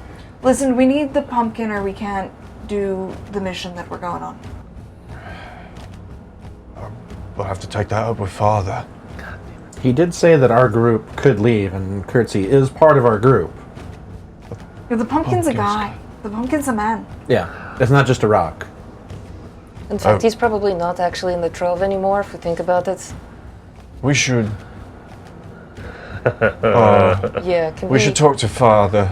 Listen, we need the pumpkin or we can't do the mission that we're going on. We'll have to take that up with Father. He did say that our group could leave, and Curtsy is part of our group. Yeah, the pumpkin's a Pumpkin's guy. The pumpkin's a man. Yeah, it's not just a rock. In fact, he's probably not actually in the trove anymore, if we think about it. We should Yeah, can we should talk to Father.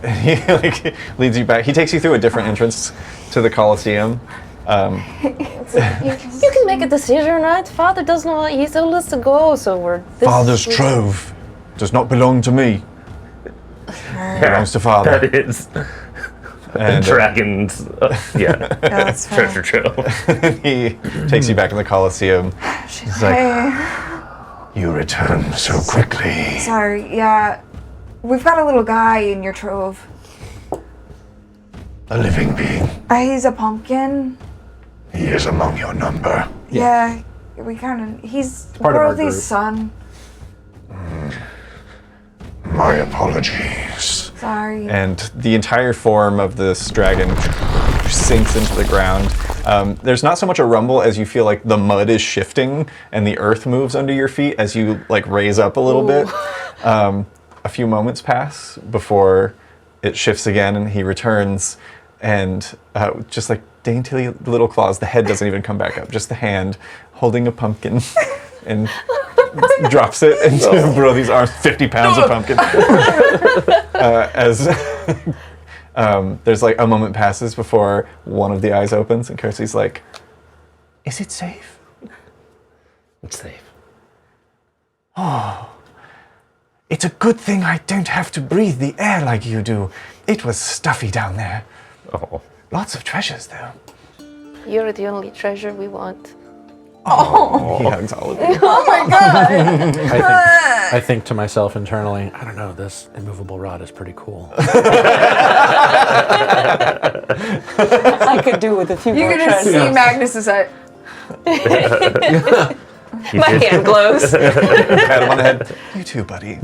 He like leads you back. He takes you through a different entrance to the Colosseum. You can make a decision, right? Father does not. He told us to go, so we're. Father's trove does not belong to me. It belongs to Father. That is. And Dragons. Yeah. That's fine. Treasure trove. he takes you back in the Colosseum. He's like, You return so quickly. Sorry, yeah. We've got a little guy in your trove. A living being. He's a pumpkin. He is among your number. Yeah, we kind of. He's part of our Worthy's group. son. My apologies. Sorry. and the entire form of this dragon sinks into the ground. There's not so much a rumble as you feel like the mud is shifting and the earth moves under your feet as you like raise up a little bit. A few moments pass before it shifts again and he returns and just like daintily little claws, the head doesn't even come back up, just the hand holding a pumpkin and drops it into Brothy's arms, 50 pounds of pumpkin. As there's like a moment passes before one of the eyes opens and Kirsty's like, is it safe? It's safe. It's a good thing I don't have to breathe the air like you do. It was stuffy down there. Oh. Lots of treasures, though. You're the only treasure we want. He hugs all of you. Oh my god! I think to myself internally, I don't know, this immovable rod is pretty cool. I could do with a few You're more gonna treasures. see Magnus's eye. You My did. hand glows. Pat him on the head. You too, buddy.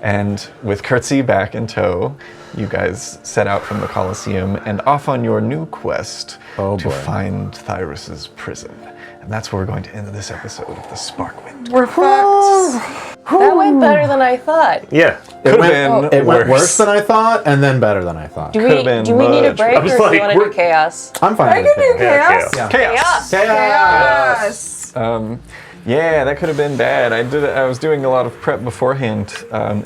And with Curtsy back in tow, you guys set out from the Colosseum and off on your new quest Oh, to boy. find Thyrus's prison. And that's where we're going to end this episode of the Sparkwind. We're fucked. That went better than I thought. Yeah. Could have been It went worse than I thought, and then better than I thought. Do Could've we been need a much break, or worse. do I was you want like, to do chaos? I'm fine I with can do it. chaos. Yeah. Chaos. Chaos. Yeah, that could have been bad. I was doing a lot of prep beforehand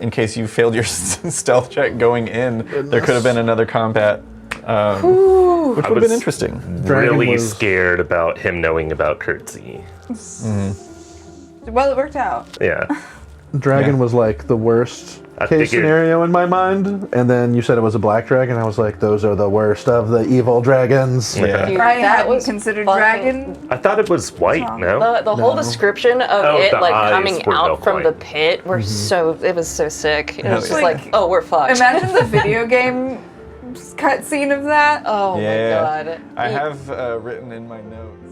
in case you failed your stealth check going in. There could have been another combat, which would have been interesting. Dragon Really was- scared about him knowing about Curtsy. Well, it worked out. Yeah. dragon Yeah. was like the worst I case figured- scenario in my mind, and then you said it was a black dragon. I was like, those are the worst of the evil dragons. Yeah. Dude, I that hadn't was considered fucking- dragon. I thought it was white, no? The whole No. description of Oh, it the like eyes coming were out milk from white. the pit were it was so sick. It was just yeah. like, oh, we're fucked. Imagine the video game cutscene of that. Oh Yeah. my god. I have written in my notes